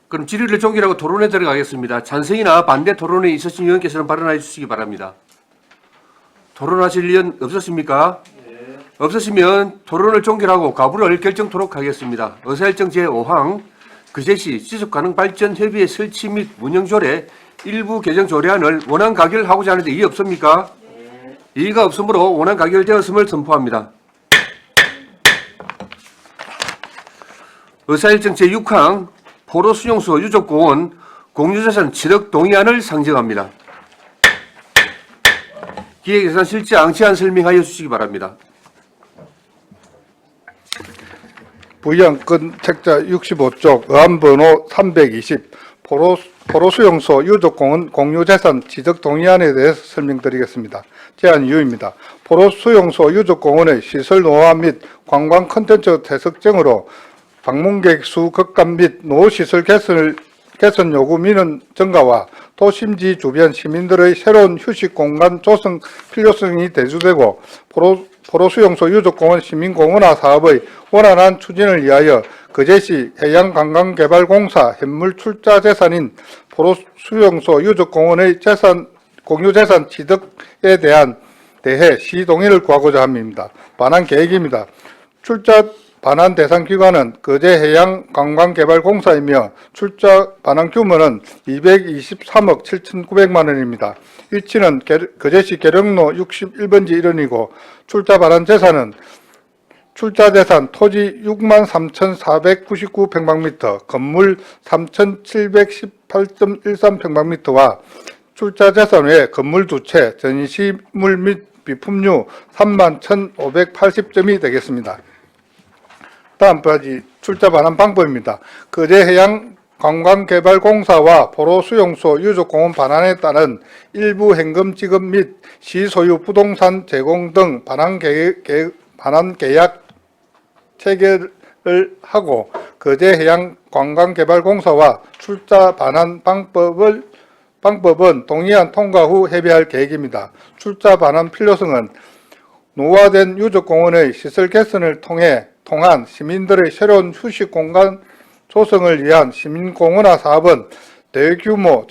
그럼 질의를 종결하고 토론에 들어가겠습니다. 찬성이나 반대 토론에 있으신 의원께서는 발언해 주시기 바랍니다. 토론하실 의원 없으십니까? 없으시면 토론을 종결하고 가부를 결정토록 하겠습니다. 의사일정 제5항 그제시 지속가능발전협의회 설치 및 운영조례 일부 개정 조례안을 원안 가결하고자 하는데 이의 없습니까? 이의가 없으므로 원안 가결되었음을 선포합니다. 의사일정 제6항 포로수용소 유족공원 공유재산 취득 동의안을 상정합니다. 기획예산실장 제안 설명하여 주시기 바랍니다. 부의안건 책자 65쪽 의안번호 320 포로수용소 유족공원 공유재산 취득 동의안에 대해서 설명드리겠습니다. 제안 이유입니다. 포로수용소 유족공원의 시설 노후화 및 관광 콘텐츠 퇴석증으로 방문객 수 급감 및 노후시설 개선 요구 민원 증가와 도심지 주변 시민들의 새로운 휴식 공간 조성 필요성이 대두되고 포로수용소 유족공원 시민공원화 사업의 원활한 추진을 위하여 그제시 해양관광개발공사 현물출자재산인 포로수용소 유족공원의 공유재산 취득에 대해 시 동의를 구하고자 합니다. 반환 계획입니다. 출자 반환 대상 기관은 거제해양관광개발공사이며 출자 반환 규모는 223억 7,900만 원입니다. 위치는 거제시 계룡로 61번지 1원이고 출자 반환 재산은 출자 재산 토지 63,499평방미터, 건물 3,718.13평방미터와 출자 재산 외 건물 2채, 전시물 및 비품류 31,580점이 되겠습니다. 다음까지 출자 반환 방법입니다. 거제해양관광개발공사와 포로수용소 유족공원 반환에 따른 일부 현금 지급 및 시소유 부동산 제공 등 반환 계약 체결을 하고 거제해양관광개발공사와 출자 반환 방법은 동의안 통과 후 협의할 계획입니다. 출자 반환 필요성은 노후화된 유족공원의 시설 개선을 통한 시민들의 새로운 휴식 공간 조성을 위한 시민공원화 사업은 대규모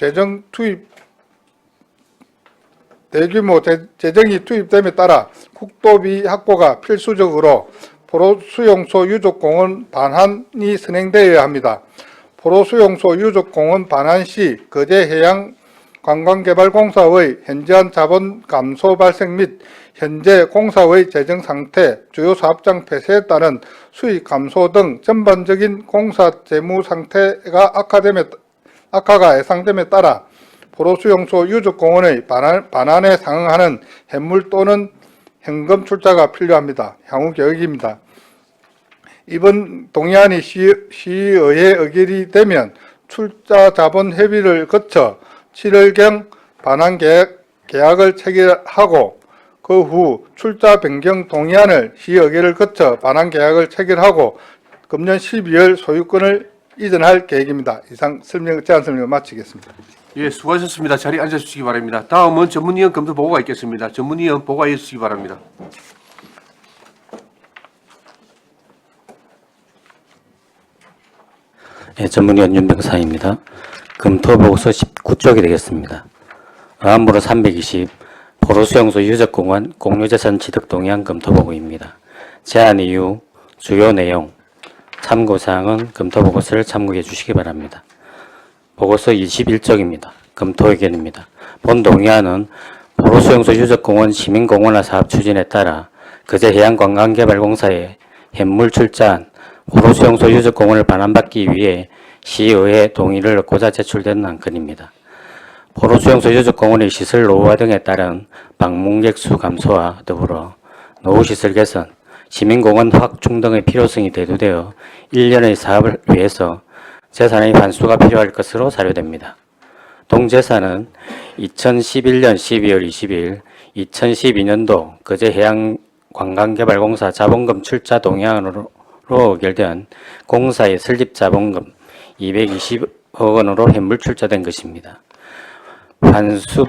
재정이 투입됨에 따라 국도비 확보가 필수적으로 포로수용소 유족공원 반환이 선행되어야 합니다. 포로수용소 유족공원 반환 시 거제해양관광개발공사의 현저한 자본 감소 발생 및 현재 공사의 재정 상태, 주요 사업장 폐쇄에 따른 수익 감소 등 전반적인 공사 재무 상태가 악화가 예상됨에 따라 포로수용소 유족공원의 반환에 상응하는 현물 또는 현금 출자가 필요합니다. 향후 계획입니다. 이번 동의안이 시의회 의결이 되면 출자 자본 협의를 거쳐 7월경 반환 계약을 체결하고 그 후 출자 변경 동의안을 시의회를 거쳐 반환 계약을 체결하고 금년 12월 소유권을 이전할 계획입니다. 이상 제안 설명을 마치겠습니다. 예, 수고하셨습니다. 자리에 앉아주시기 바랍니다. 다음은 전문위원 검토 보고가 있겠습니다. 전문위원 보고해 주시기 바랍니다. 예, 전문위원 윤병사입니다. 검토보고서 19쪽이 되겠습니다. 의안번호 320 포로수용소 유적공원 공유재산 취득 동의안 검토보고입니다. 제안 이유, 주요 내용, 참고사항은 검토보고서를 참고해 주시기 바랍니다. 보고서 21쪽입니다. 검토 의견입니다. 본 동의안은 포로수용소 유적공원 시민공원화 사업 추진에 따라 거제해양관광개발공사의 현물 출자한 포로수용소 유적공원을 반환받기 위해 시의회 동의를 얻고자 제출된 안건입니다. 포로수용소 유적공원의 시설 노후화 등에 따른 방문객 수 감소와 더불어 노후시설 개선, 시민공원 확충 등의 필요성이 대두되어 1년의 사업을 위해서 재산의 환수가 필요할 것으로 사료됩니다. 동재산은 2011년 12월 20일 2012년도 거제해양관광개발공사 관광개발공사 자본금 출자 동의안으로 의결된 공사의 설립 자본금 220억 원으로 현물 출자된 것입니다. 환수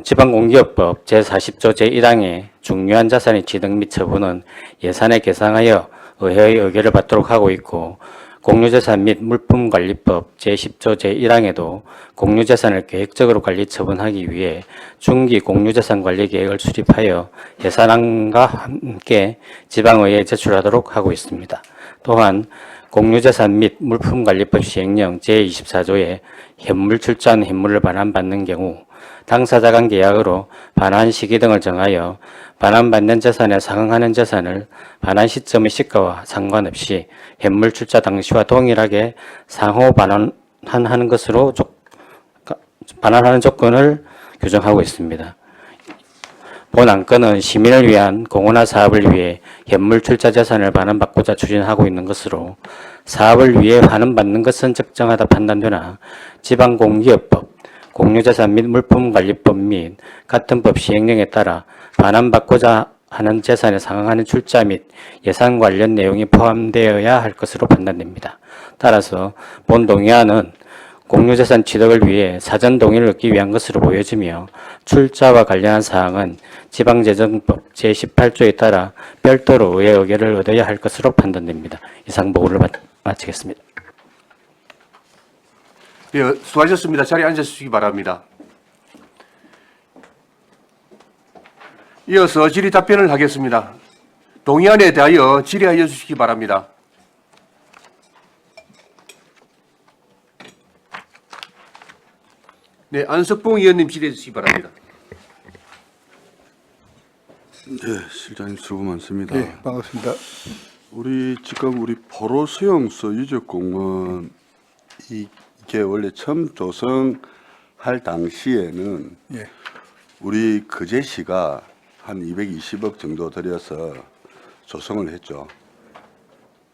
지방공기업법 제40조 제1항의 중요한 자산의 취득 및 처분은 예산에 계상하여 의회의 의결을 받도록 하고 있고, 공유재산 및 물품관리법 제10조 제1항에도 공유재산을 계획적으로 관리 처분하기 위해 중기 공유재산 관리 계획을 수립하여 예산안과 함께 지방의회에 제출하도록 하고 있습니다. 또한 공유재산 및 물품관리법 시행령 제24조에 현물 출자한 현물을 반환받는 경우 당사자 간 계약으로 반환 시기 등을 정하여 반환받는 재산에 상응하는 재산을 반환 시점의 시가와 상관없이 현물 출자 당시와 동일하게 상호 반환하는 것으로 반환하는 조건을 규정하고 있습니다. 본 안건은 시민을 위한 공헌화 사업을 위해 현물 출자 재산을 반환받고자 추진하고 있는 것으로, 사업을 위해 환원받는 것은 적정하다 판단되나 지방공기업법, 공유재산 및 물품관리법 및 같은 법 시행령에 따라 반환받고자 하는 재산에 상응하는 출자 및 예산 관련 내용이 포함되어야 할 것으로 판단됩니다. 따라서 본 동의안은 공유재산 취득을 위해 사전 동의를 얻기 위한 것으로 보여지며, 출자와 관련한 사항은 지방재정법 제18조에 따라 별도로 의회 의결을 얻어야 할 것으로 판단됩니다. 이상 보고를 마치겠습니다. 예, 수고하셨습니다. 자리에 앉으시기 바랍니다. 이어서 질의 답변을 하겠습니다. 동의안에 대하여 질의하여 주시기 바랍니다. 네, 안석봉 의원님 질의해 주시기 바랍니다. 네, 실장님 수고 많습니다. 네, 반갑습니다. 지금 우리 포로 수용소 유적 공원 이게 원래 처음 조성할 당시에는 예. 우리 거제시가 한 220억 정도 들여서 조성을 했죠.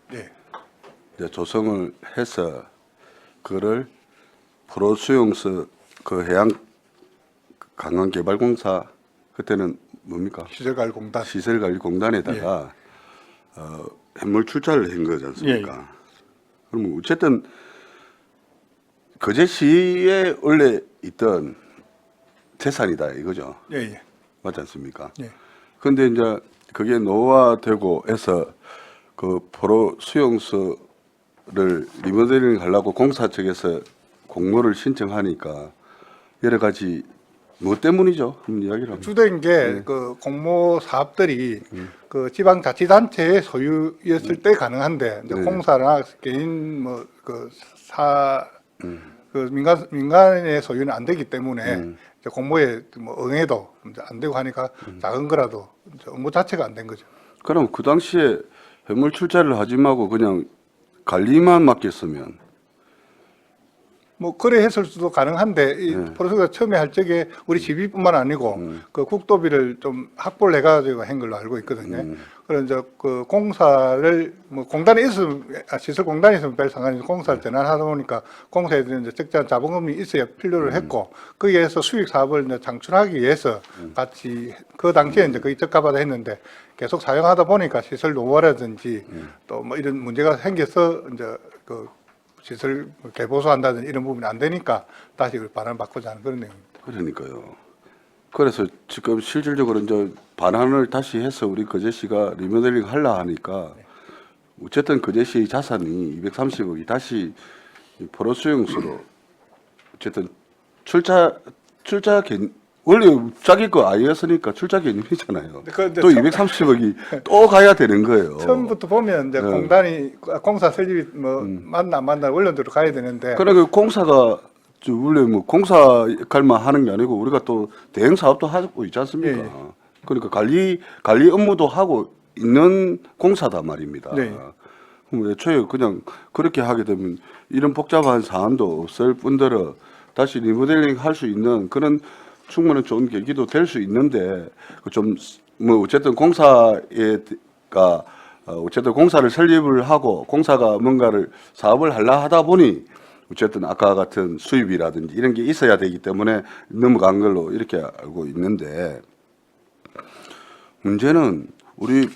네. 이제 조성을 해서 그거를 포로 수용소 그 해양 관광개발공사 그때는 뭡니까? 시설관리공단. 시설관리공단에다가 현물 출자를 한 거지 않습니까? 그러면 어쨌든 거제시에 원래 있던 재산이다 이거죠. 예, 예. 맞지 않습니까? 예. 근데 이제 그게 노후화되고 해서 그 포로 수용소를 리모델링 하려고 공사 측에서 공모를 신청하니까 여러 가지 뭐 때문이죠? 한번 이야기를 한번. 주된 게 그 공모 사업들이 그 지방자치단체의 소유였을 때 가능한데 이제 네. 공사나 개인 그 민간의 소유는 안 되기 때문에 이제 공모에 뭐 응해도 이제 안 되고 하니까 작은 거라도 이제 업무 자체가 안 된 거죠. 그럼 그 당시에 현물 출자를 하지 말고 그냥 관리만 맡겼으면 뭐 그래 했을 수도 가능한데 이 네. 프로세스가 처음에 할 적에 우리 집이뿐만 아니고 그 국도비를 좀 확보를 해가지고 한 걸로 알고 있거든요. 그런 이제 그 공사를 뭐 공단에 있으면 시설 공단에 있으면 별 상관이 없고 공사할 때는 하다 보니까 공사에 대한 이제 적절한 자본금이 있어야 필요를 했고 거기에서 수익 사업을 이제 창출하기 위해서 같이 그 당시에 이제 거의 적합하다 했는데 계속 사용하다 보니까 시설 노후화라든지 또 뭐 이런 문제가 생겨서 이제 그 시설 개보수한다든지 이런 부분이 안 되니까 다시 그걸 반환받고자 하는 그런 내용입니다. 그러니까요. 그래서 지금 실질적으로 이제 반환을 다시 해서 우리 거제시가 리모델링 하려 하니까 어쨌든 거제시 자산이 230억이 다시 포로 수용소로 어쨌든 출자 개념 원래 자기 거 아니었으니까 출자 개념이잖아요. 또 230억이 또 가야 되는 거예요. 처음부터 보면 이제 네. 공단이 공사 설립이 뭐 맞나 안 맞나 원론대로 가야 되는데 그러니까 공사가 원래 뭐 공사 역할만 하는 게 아니고 우리가 또 대행 사업도 하고 있지 않습니까? 예. 그러니까 관리 업무도 하고 있는 공사다 말입니다. 네. 그럼 애초에 그냥 그렇게 하게 되면 이런 복잡한 사안도 없을 뿐더러 다시 리모델링 할 수 있는 그런 충분히 좋은 계기도 될 수 있는데 좀 뭐 어쨌든 공사가 어쨌든 공사를 설립을 하고 공사가 뭔가를 사업을 하려 하다 보니 어쨌든 아까 같은 수입이라든지 이런 게 있어야 되기 때문에 넘어간 걸로 이렇게 알고 있는데 문제는 우리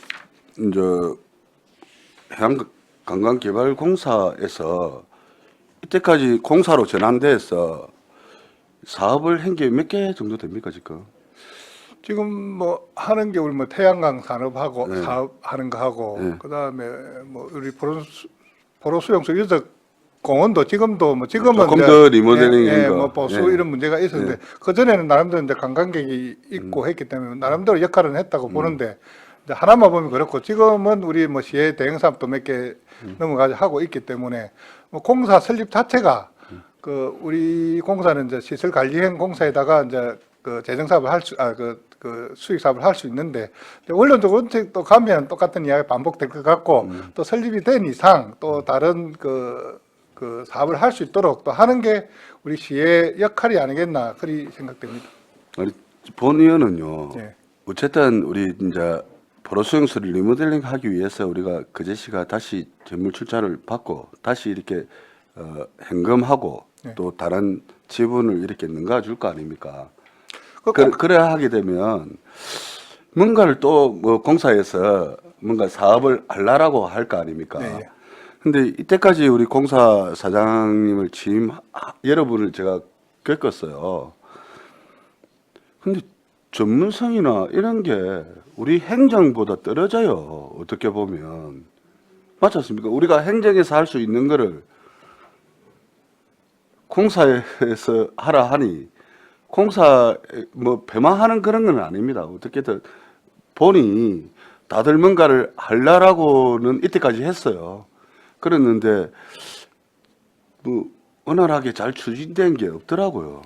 이제 해양관광개발공사에서 이때까지 공사로 전환돼서 사업을 한 게 몇 개 정도 됩니까 지금? 지금 뭐 하는 게 우리 뭐 태양광 산업하고 네. 사업하는 거 하고 네. 그다음에 뭐 우리 포로수용소 유적 공원도 지금도 뭐 지금은 조금 이제 더 리모델링인 예, 거. 뭐 보수 예. 이런 문제가 있었는데 그 전에는 나름대로 이제 관광객이 있고 했기 때문에 나름대로 역할은 했다고 보는데 이제 하나만 보면 그렇고 지금은 우리 뭐 시의 대형 사업도 몇 개 넘어가지 하고 있기 때문에 뭐 공사 설립 자체가 그 우리 공사는 이제 시설 관리형 공사에다가 이제 그 재정 사업을 할 수 그 수익 사업을 할 수 있는데 원론적으로 또 가면 똑같은 이야기 반복될 것 같고 또 설립이 된 이상 또 다른 그 사업을 할 수 있도록 또 하는 게 우리 시의 역할이 아니겠나 그리 생각됩니다. 아니, 본 의원은요. 네. 어쨌든 우리 이제 포로수용소를 리모델링 하기 위해서 우리가 그제시가 다시 재물 출자를 받고 다시 이렇게 현금하고 네. 또 다른 지분을 이렇게 넘겨줄 거 아닙니까? 그 그래야 하게 되면 뭔가를 또 뭐 공사에서 뭔가 사업을 하려고 할 거 아닙니까? 네. 근데 이때까지 우리 공사 사장님을 여러분을 제가 겪었어요. 근데 전문성이나 이런 게 우리 행정보다 떨어져요. 어떻게 보면. 맞지 않습니까? 우리가 행정에서 할 수 있는 거를 공사에서 하라 하니 공사 뭐 배만하는 그런 건 아닙니다. 어떻게든 보니 다들 뭔가를 하려라고는 이때까지 했어요. 그랬는데 뭐 원활하게 잘 추진된 게 없더라고요.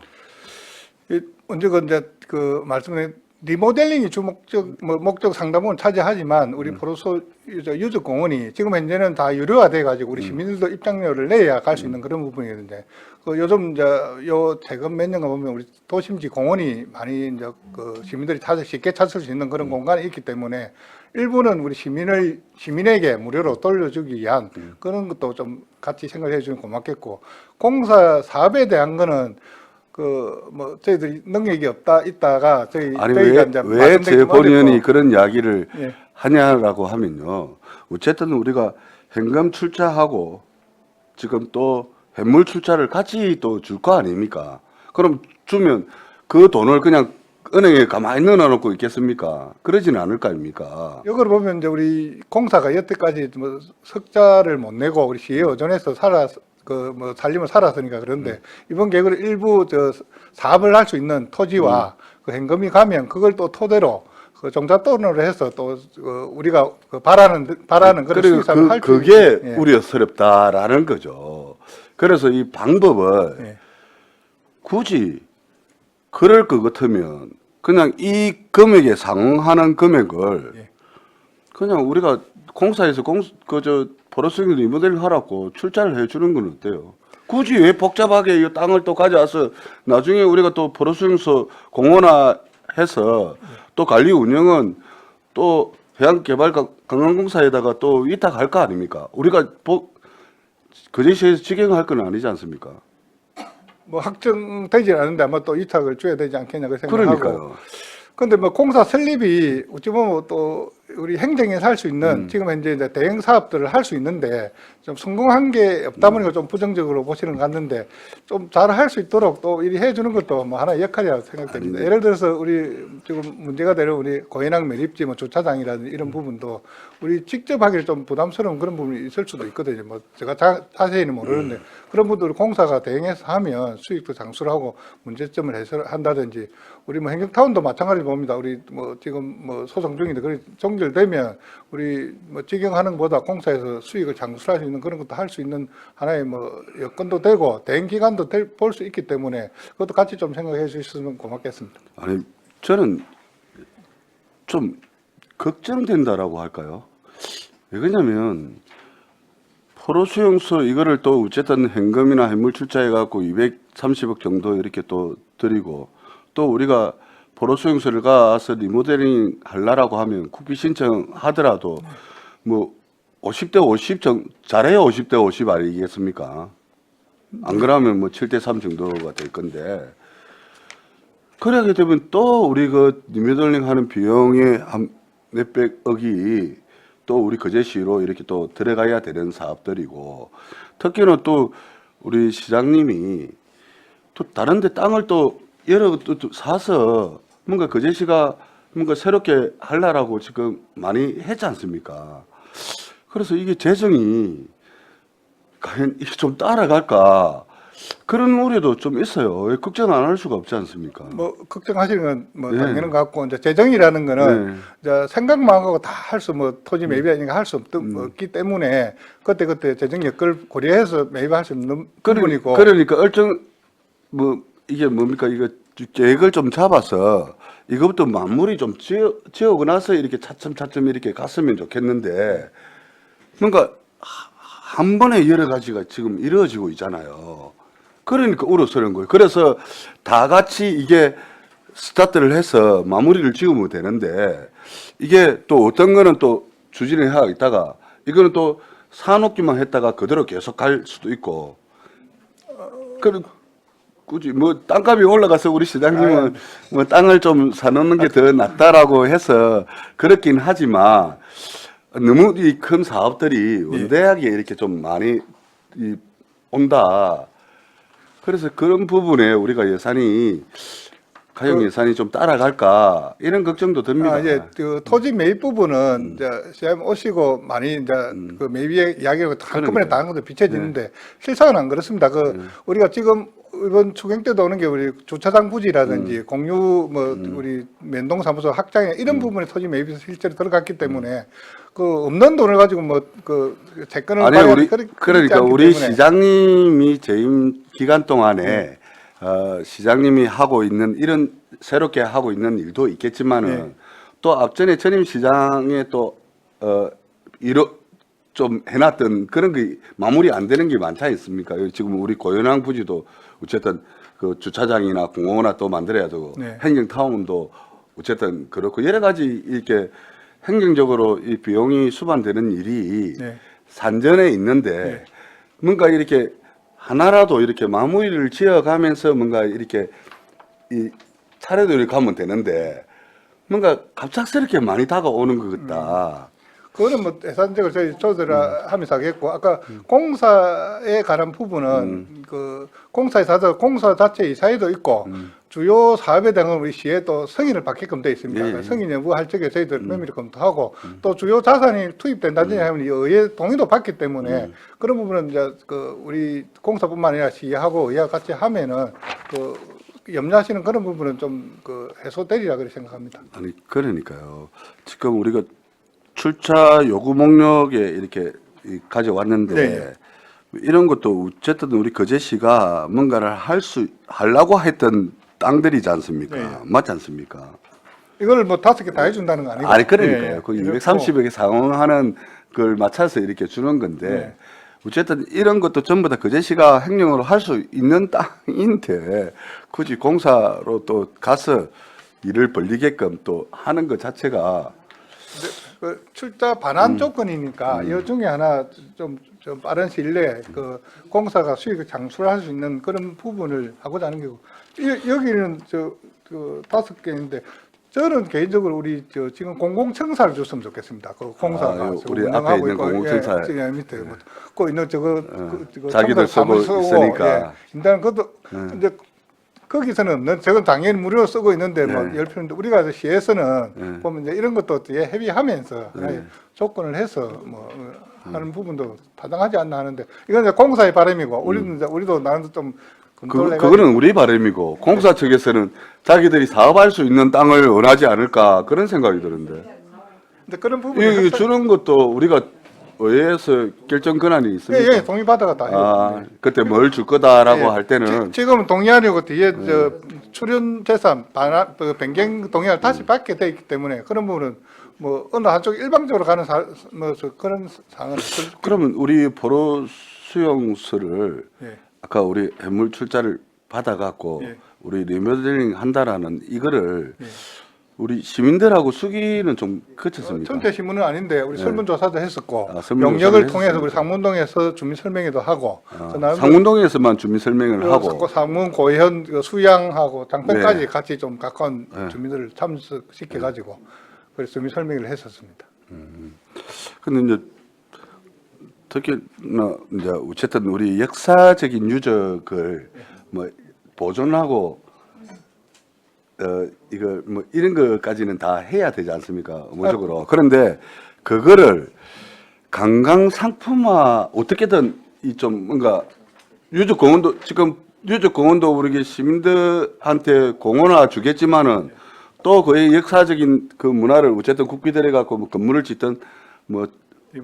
언제가 이제 그 말씀에 리모델링이 주 목적 상당부분 차지하지만 우리 포로소 유적 공원이 지금 현재는 다 유료화돼 가지고 우리 시민들도 입장료를 내야 갈 수 있는 그런 부분이거든요. 그 요즘 이제 요 최근 몇 년간 보면 우리 도심지 공원이 많이 이제 그 시민들이 쉽게 찾을 수 있는 그런 공간이 있기 때문에 일부는 우리 시민에게 무료로 돌려주기 위한 그런 것도 좀 같이 생각해 주면 고맙겠고 공사 사업에 대한 거는 그 뭐 저희들이 능력이 있다가 아니 저희가 이제 왜 말씀드리기 제 본의원이 어렵고. 그런 이야기를 예. 하냐라고 하면요. 어쨌든 우리가 현금 출자하고 지금 또 현물 출자를 같이 또 줄 거 아닙니까? 그럼 주면 그 돈을 그냥 은행에 가만히 넣어놓고 있겠습니까? 그러지는 않을 거 아닙니까? 이걸 보면 이제 우리 공사가 여태까지 뭐 석자를 못 내고 우리 시에 의존해서 살림을 살았으니까 그런데 이번 계획으로 일부 사업을 할 수 있는 토지와 그 현금이 가면 그걸 또 토대로 그 종잣돈으로 해서 또 우리가 바라는 그런 그리고 수익 사업을 할 수 그게 예. 우려스럽다라는 거죠. 그래서 이 방법을 예. 굳이 그럴 것 같으면 그냥 이 금액에 상응하는 금액을 예. 그냥 우리가 공사에서 포로수용소 리모델링 하라고 출자를 해주는 건 어때요? 굳이 왜 복잡하게 이 땅을 또 가져와서 나중에 우리가 또 포로수용소 공원화해서 또 관리 운영은 또 해양개발관광공사에다가 또 위탁할 거 아닙니까? 우리가 그제시에서 직행할 건 아니지 않습니까? 뭐 확정되지 않은데 아마 또 위탁을 줘야 되지 않겠냐 그 생각하고. 그러니까요. 근데 뭐 공사 설립이 어찌 보면 또 우리 행정에서 할 수 있는 지금 현재 이제 대형 사업들을 할 수 있는데 좀 성공한 게 없다 보니까 좀 부정적으로 보시는 것 같는데 좀 잘 할 수 있도록 또 이리 해주는 것도 뭐 하나의 역할이라고 생각됩니다. 예를 들어서 우리 지금 문제가 되는 우리 고인항 매립지 뭐 주차장이라든지 이런 부분도 우리 직접 하기를 좀 부담스러운 그런 부분이 있을 수도 있거든요. 뭐 제가 자세히는 모르는데 그런 분들 공사가 대행해서 하면 수익도 장수하고 문제점을 해소한다든지 우리 뭐 행정타운도 마찬가지로 봅니다. 우리 뭐 지금 뭐 소송 중인데 그게 종결되면 우리 뭐 직영하는 것보다 공사에서 수익을 장수할 수 있는 그런 것도 할 수 있는 하나의 뭐 여건도 되고 대행 기간도 볼 수 있기 때문에 그것도 같이 좀 생각해 주셨으면 고맙겠습니다. 아니 저는 좀 걱정된다라고 할까요? 왜 그러냐면 포로수용소 이거를 또 어쨌든 현금이나 현물 출자해 갖고 230억 정도 이렇게 또 드리고 또 우리가 포로수용소를 가서 리모델링 하려고 하면 국비 신청하더라도 뭐 50대 50 잘해야 50대 50 아니겠습니까? 안 그러면 뭐 7대 3 정도가 될 건데 그러게 되면 또 우리 그 리모델링 하는 비용의 한 몇백억이 또 우리 거제시로 이렇게 또 들어가야 되는 사업들이고, 특히는 또 우리 시장님이 또 다른데 땅을 또 여러 또 사서 뭔가 거제시가 뭔가 새롭게 하려고 지금 많이 했지 않습니까? 그래서 이게 재정이 과연 이게 좀 따라갈까 그런 우려도 좀 있어요. 왜 걱정 안 할 수가 없지 않습니까? 뭐 걱정하시는 건 뭐 네. 당연한 것 같고, 이제 재정이라는 거는 네. 이제 생각만 하고 다 할 수 뭐 토지 매입이 아니니까 할 수 없기 때문에 그때 재정 여건을 고려해서 매입할 수 없는 부분이고. 그러니까 얼정 뭐 이게 뭡니까, 이거 계획을 좀 잡아서 이것부터 마무리 좀 지어고 나서 이렇게 차츰차츰 이렇게 갔으면 좋겠는데, 뭔가 한 번에 여러 가지가 지금 이루어지고 있잖아요. 그러니까 우려스러운 거예요. 그래서 다 같이 이게 스타트를 해서 마무리를 지으면 되는데, 이게 또 어떤 거는 또 추진을 해야 있다가, 이거는 또 사놓기만 했다가 그대로 계속 갈 수도 있고, 굳이 뭐 땅값이 올라가서 우리 시장님은 뭐 땅을 좀 사놓는 게 더 낫다라고 해서 그렇긴 하지만, 너무 이 큰 사업들이 원대하게 이렇게 좀 많이 온다. 그래서 그런 부분에 우리가 예산이 가용 예산이 좀 따라갈까 이런 걱정도 듭니다. 이제 그 토지 매입 부분은 이제 시장 오시고 많이 이제 그 매입의 이야기가 한꺼번에 다 한 것도 비춰지는데 실상은 안 그렇습니다. 우리가 지금 이번 추경 때도 오는 게 우리 주차장 부지라든지 공유 뭐 우리 면동사무소 확장에 이런 부분에 토지 매입이 실제로 들어갔기 때문에 그 없는 돈을 가지고 뭐 그 채권을 아니 봐야 그러니까 우리 시장님이 재임 기간 동안에 시장님이 하고 있는 이런 새롭게 하고 있는 일도 있겠지만은 또 앞전에 전임 시장에 또 좀 해놨던 그런 게 마무리 안 되는 게 많지 않습니까? 지금 우리 고현항 부지도 어쨌든 그 주차장이나 공원이나 또 만들어야 되고, 행정타운도 어쨌든 그렇고, 여러 가지 이렇게 행정적으로 이 비용이 수반되는 일이 산전에 있는데, 뭔가 이렇게 하나라도 이렇게 마무리를 지어가면서 뭔가 이렇게 이 차례도 이렇게 가면 되는데, 뭔가 갑작스럽게 많이 다가오는 것 같다. 그거는 뭐 예산적으로 저희 조절하면서 하겠고, 아까 공사에 관한 부분은 그 공사에서 공사 자체 이사회도 있고 주요 사업에 대한 우리 시에 또 승인을 받게끔 돼 있습니다. 승인 여부할 적에 저희들 면밀히 검토하고 또 주요 자산이 투입된다든지 하면 이 의회 동의도 받기 때문에 그런 부분은 이제 그 우리 공사뿐만 아니라 시하고 의회와 같이 하면은 그 염려하시는 그런 부분은 좀 그 해소되리라 그렇게 생각합니다. 아니 그러니까요. 지금 우리가 출차 요구 목록에 이렇게 가져왔는데 이런 것도 어쨌든 우리 거제시가 뭔가를 하려고 했던 땅들이지 않습니까? 맞지 않습니까? 이걸 뭐 5개 다 해준다는 거 아니고. 아니 그러니까요. 그 230억에 상응하는 걸 맞춰서 이렇게 주는 건데 어쨌든 이런 것도 전부 다 거제시가 행령으로 할 수 있는 땅인데 굳이 공사로 또 가서 일을 벌리게끔 또 하는 것 자체가 그 출자 반환 조건이니까 이 중에 하나 좀 빠른 시일 내에 그 공사가 수익을 창출할 수 있는 그런 부분을 하고자 하는 거고, 여기는 그 5개인데 저는 개인적으로 우리 지금 공공청사를 줬으면 좋겠습니다. 그 공사가 우리 앞에 있는 공공청사 밑에 그 있는 저거 자기들 쓰고 있으니까 일단 그것도 이제 거기서는 없는, 저건 당연히 무료로 쓰고 있는데 뭐 10편인데 우리가 시에서는 보면 이제 이런 것도 뒤에 협의하면서 조건을 해서 뭐 하는 부분도 타당하지 않나 하는데, 이건 이제 공사의 바람이고 우리도 나름대로 좀 그거는 우리 바람이고 공사 측에서는 자기들이 사업할 수 있는 땅을 원하지 않을까 그런 생각이 드는데, 근데 그런 부분이 주는 것도 우리가 의회에서 결정 권한이 있습니까? 동의받아가 다 그때 뭘 줄 거다라고 할 때는 지금은 동의하려고 뒤에 출연 재산 변경 동의를 다시 받게 돼 있기 때문에 그런 부분은 뭐 어느 한쪽 일방적으로 가는 그런 상황은 그러면 우리 포로 수용소를 아까 우리 해물 출자를 받아갖고 우리 리모델링 한다라는 이거를 우리 시민들하고 수기는 좀 거쳤습니까? 전체 신문은 아닌데 우리 설문조사도 했었고 설문조사를 용역을 통해서 우리 상문동에서 주민 설명회도 하고 상문동에서만 주민 설명을 하고 상문 고현 수양하고 장평까지 같이 좀 가까운 주민들을 참석시켜 가지고 그래서 서민 설명을 했었습니다. 근데 이제 특히나 이제 어쨌든 우리 역사적인 유적을 뭐 보존하고 이거 뭐 이런 것까지는 다 해야 되지 않습니까? 의무적으로. 그런데 그거를 관광 상품화 어떻게든 이 좀 뭔가 유적공원도 지금 유적공원도 우리 시민들한테 공원화 주겠지만은 또 그의 역사적인 그 문화를 어쨌든 국비들에 갖고 뭐 건물을 짓든 뭐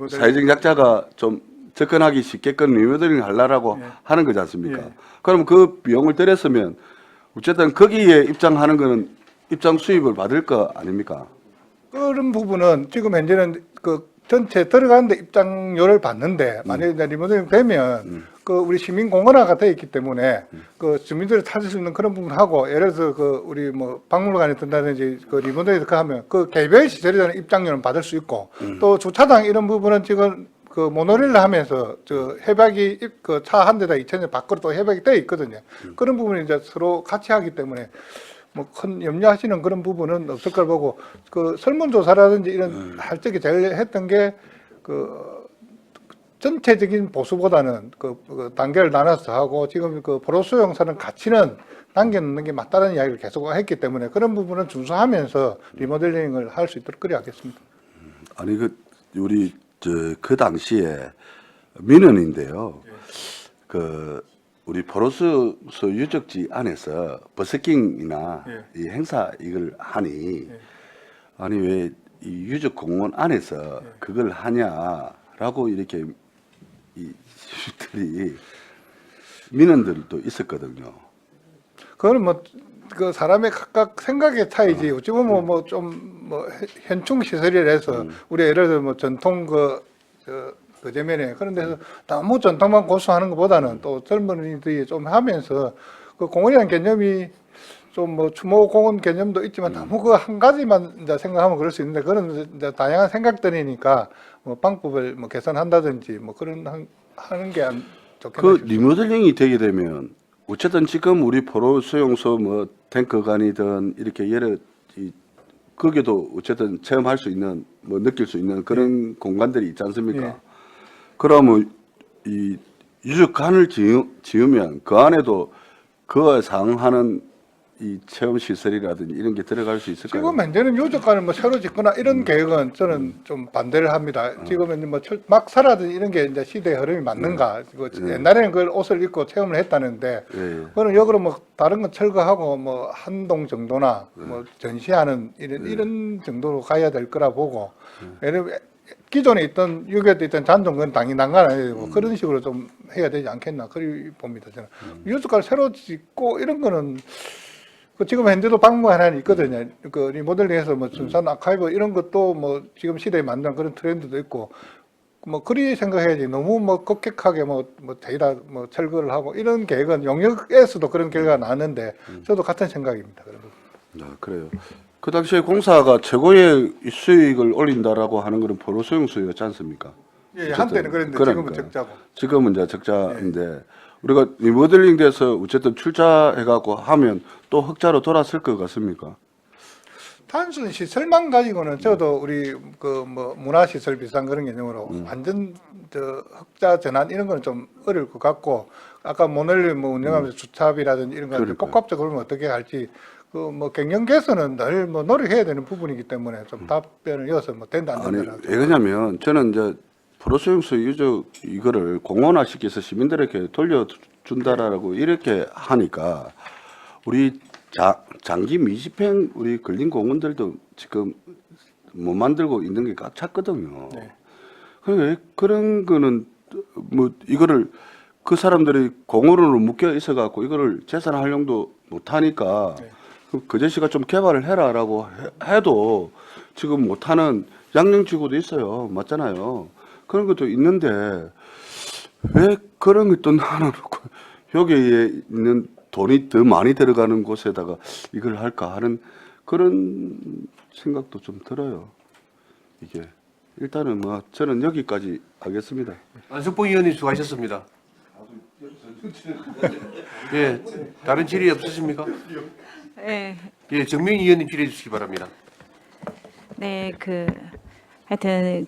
사회적 약자가 좀 접근하기 쉽게끔 리모델링 하려고 하는 거지 않습니까? 예. 그럼 그 비용을 들였으면 어쨌든 거기에 입장하는 거는 입장 수입을 받을 거 아닙니까? 그런 부분은 지금 현재는 그 전체 들어가는데 입장료를 받는데 만약에 이제 리모델링 되면 그 우리 시민 공원화가 되어 있기 때문에 그 주민들이 찾을 수 있는 그런 부분하고 예를 들어서 그 우리 뭐 박물관에 든다든지 그 리모델링 하면 그 개별 시설에 대한 입장료는 받을 수 있고 또 주차장 이런 부분은 지금 그 모노레일을 하면서 저 해박이 그 차 한 대당 2,000원 밖으로 또 해박이 되어 있거든요. 그런 부분이 이제 서로 같이 하기 때문에 뭐 큰 염려하시는 그런 부분은 없을 걸 보고 그 설문조사라든지 이런 할 적에 제일 했던 게 그 전체적인 보수보다는 그 단계를 나눠서 하고 지금 그 포로수용사는 가치는 남겨놓는 게 맞다는 이야기를 계속 했기 때문에 그런 부분은 준수하면서 리모델링을 할 수 있도록 그래 하겠습니다. 아니 그 우리 그 당시에 민원인데요. 그 우리 포로수 유적지 안에서 버스킹이나 이 행사 이걸 하니 아니 왜 이 유적공원 안에서 그걸 하냐라고 이렇게 이 시민들이 민원들도 있었거든요. 그거는 뭐 그 사람의 각각 생각의 차이지. 어찌 보면 뭐 좀 뭐 현충 시설이라서 우리 예를 들어 뭐 전통 그 제면에 그런 데서 너무 전통만 고수하는 것보다는 또 젊은이들이 좀 하면서 그 공원이라는 개념이 좀 뭐 추모 공원 개념도 있지만 너무 그 한 가지만 이제 생각하면 그럴 수 있는데 그런 이제 다양한 생각들이니까 뭐 방법을 뭐 개선한다든지 뭐 그런 하는 게 안 좋겠나 그 싶습니다. 리모델링이 되게 되면 어쨌든 지금 우리 포로 수용소 뭐 탱크관이든 이렇게 여러 거기도 어쨌든 체험할 수 있는 뭐 느낄 수 있는 그런 공간들이 있지 않습니까? 예. 그러면 이 유적관을 지으면 그 안에도 그와 상하는 이 체험 시설이라든지 이런 게 들어갈 수 있을까요? 지금 현재는 유적관을 뭐 새로 짓거나 이런 계획은 저는 좀 반대를 합니다. 지금은 뭐 막 살아든 이런 게 이제 시대의 흐름이 맞는가? 옛날에는 그걸 옷을 입고 체험을 했다는데, 예. 그거는 역으로 뭐 다른 건 철거하고 뭐 한동 정도나 뭐 전시하는 이런 정도로 가야 될 거라 보고, 예를 들면 기존에 있던 유교에 있던 잔존은 당연히 난간해야 되고 그런 식으로 좀 해야 되지 않겠나 그리 봅니다. 저는 유적관을 새로 짓고 이런 거는. 그 지금 현재도 박물관 하나 있거든요. 그 리모델링해서 뭐 순산 아카이브 이런 것도 뭐 지금 시대에 맞는 그런 트렌드도 있고 뭐 그리 생각해야지 너무 뭐 급격하게 뭐 대다 뭐 철거를 하고 이런 계획은 용역에서도 그런 결과가 나왔는데 저도 같은 생각입니다. 아, 그래요. 그 당시에 공사가 최고의 수익을 올린다라고 하는 것은 포로 수용소였지 않습니까? 예, 한때는 그랬는데 그러니까. 지금은 적자고. 지금은 이제 적자인데 우리가 리모델링 돼서 어쨌든 출자해갖고 하면 또 흑자로 돌았을 것 같습니까? 단순히 시설만 가지고는 저도 우리 그 뭐 문화시설 비슷한 그런 개념으로 완전 저 흑자 전환 이런 거는 좀 어려울 것 같고 아까 모노레일 뭐 운영하면서 주차비라든지 이런 거 그러니까요. 복합적으로 그러면 어떻게 할지 그 뭐 경영 개선은 늘 뭐 노력해야 되는 부분이기 때문에 좀 답변을 이어서 뭐 된다 안 아니, 된다. 왜 그러냐면 저는 이제 포로수용소 유적 이거를 공원화시켜서 시민들에게 돌려준다라고 이렇게 하니까 우리 장기 미집행 우리 근린 공원들도 지금 못 만들고 있는 게 꽉 찼거든요. 네. 그러니까 그런 거는 뭐 이거를 그 사람들이 공원으로 묶여 있어 갖고 이거를 재산 활용도 못 하니까 네. 그 제시가 좀 개발을 해라라고 해도 지금 못 하는 양령지구도 있어요. 맞잖아요. 그런 것도 있는데 왜 그런 것도 나눠놓고 여기에 있는 돈이 더 많이 들어가는 곳에다가 이걸 할까 하는 그런 생각도 좀 들어요. 이게 일단은 뭐 저는 여기까지 하겠습니다. 안석봉 의원님 수고하셨습니다. 예, 다른 질의 없으십니까? 네. 예, 정민 의원님 질의해 주시기 바랍니다. 네, 하여튼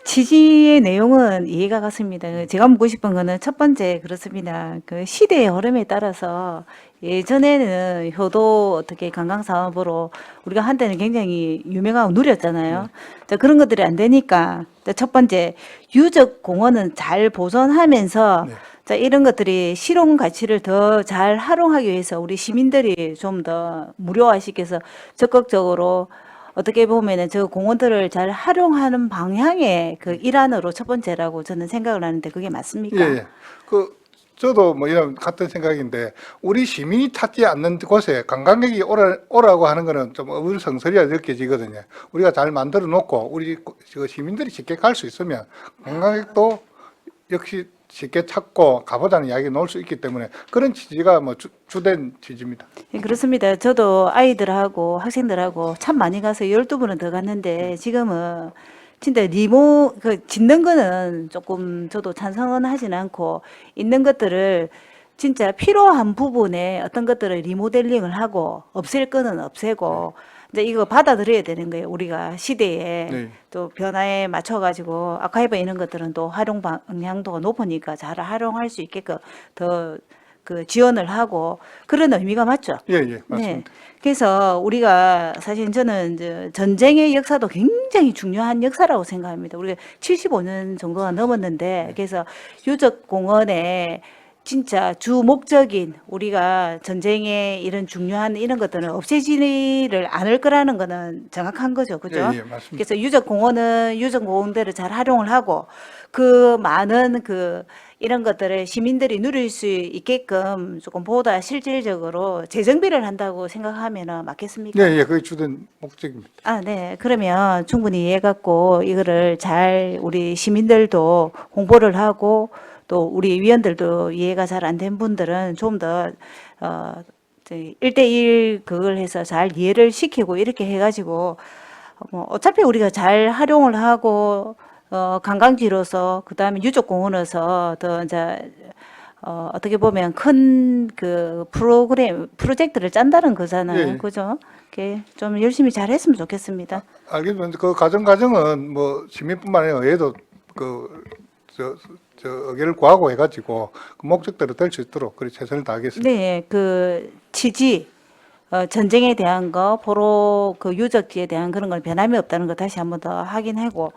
취지의 내용은 이해가 갔습니다. 제가 묻고 싶은 거는 첫 번째 그렇습니다. 그 시대의 흐름에 따라서 예전에는 효도 어떻게 관광 사업으로 우리가 한때는 굉장히 유명하고 누렸잖아요. 자, 그런 것들이 안 되니까 자, 첫 번째 유적 공원은 잘 보존하면서 자, 이런 것들이 실용 가치를 더 잘 활용하기 위해서 우리 시민들이 좀 더 무료화시켜서 적극적으로 어떻게 보면은 저 공원들을 잘 활용하는 방향의 그 일환으로 첫 번째라고 저는 생각을 하는데 그게 맞습니까? 예, 예. 저도 뭐 이런 같은 생각인데 우리 시민이 찾지 않는 곳에 관광객이 오라고 하는 거는 좀 어불성설이라 느껴지거든요. 우리가 잘 만들어 놓고 우리 시민들이 쉽게 갈 수 있으면 관광객도 역시 쉽게 찾고 가보자는 이야기 나올 수 있기 때문에 그런 취지가 뭐 주된 취지입니다. 예, 그렇습니다. 저도 아이들하고 학생들하고 참 많이 가서 12번은 더 갔는데 지금은 진짜 짓는 거는 조금 저도 찬성은 하진 않고 있는 것들을 진짜 필요한 부분에 어떤 것들을 리모델링을 하고 없앨 거는 없애고 이제 이거 받아들여야 되는 거예요. 우리가 시대에 네. 또 변화에 맞춰가지고 아카이브 이런 것들은 또 활용 방향도가 높으니까 잘 활용할 수 있게끔 더 지원을 하고 그런 의미가 맞죠. 예, 예, 맞습니다. 그래서 우리가 사실 저는 이제 전쟁의 역사도 굉장히 중요한 역사라고 생각합니다. 우리가 75년 정도가 넘었는데 그래서 유적 공원에 진짜 주 목적인 우리가 전쟁의 이런 중요한 이런 것들은 없애지를 않을 거라는 거는 정확한 거죠. 그죠? 예, 예, 맞습니다. 그래서 유적 공원대로 잘 활용을 하고 그 많은 이런 것들을 시민들이 누릴 수 있게끔 조금 보다 실질적으로 재정비를 한다고 생각하면 맞겠습니까? 예, 예, 그게 주된 목적입니다. 아, 네. 그러면 충분히 이해해갖고 이거를 잘 우리 시민들도 홍보를 하고 또 우리 위원들도 이해가 잘 안 된 분들은 좀 더, 1대1 그걸 해서 잘 이해를 시키고 이렇게 해가지고 뭐 어차피 우리가 잘 활용을 하고 관광지로서 그다음에 유적공원으로서 더 이제 어떻게 보면 큰 프로젝트를 짠다는 거잖아요. 예, 예. 그죠? 이렇게 좀 열심히 잘 했으면 좋겠습니다. 알겠습니다. 그 과정은 뭐 시민뿐만 아니라 의회도 의견을 구하고 해가지고 그 목적대로 될 수 있도록 그렇게 최선을 다하겠습니다. 네, 취지, 전쟁에 대한 거, 포로 유적지에 대한 그런 걸 변함이 없다는 거 다시 한번 더 확인하고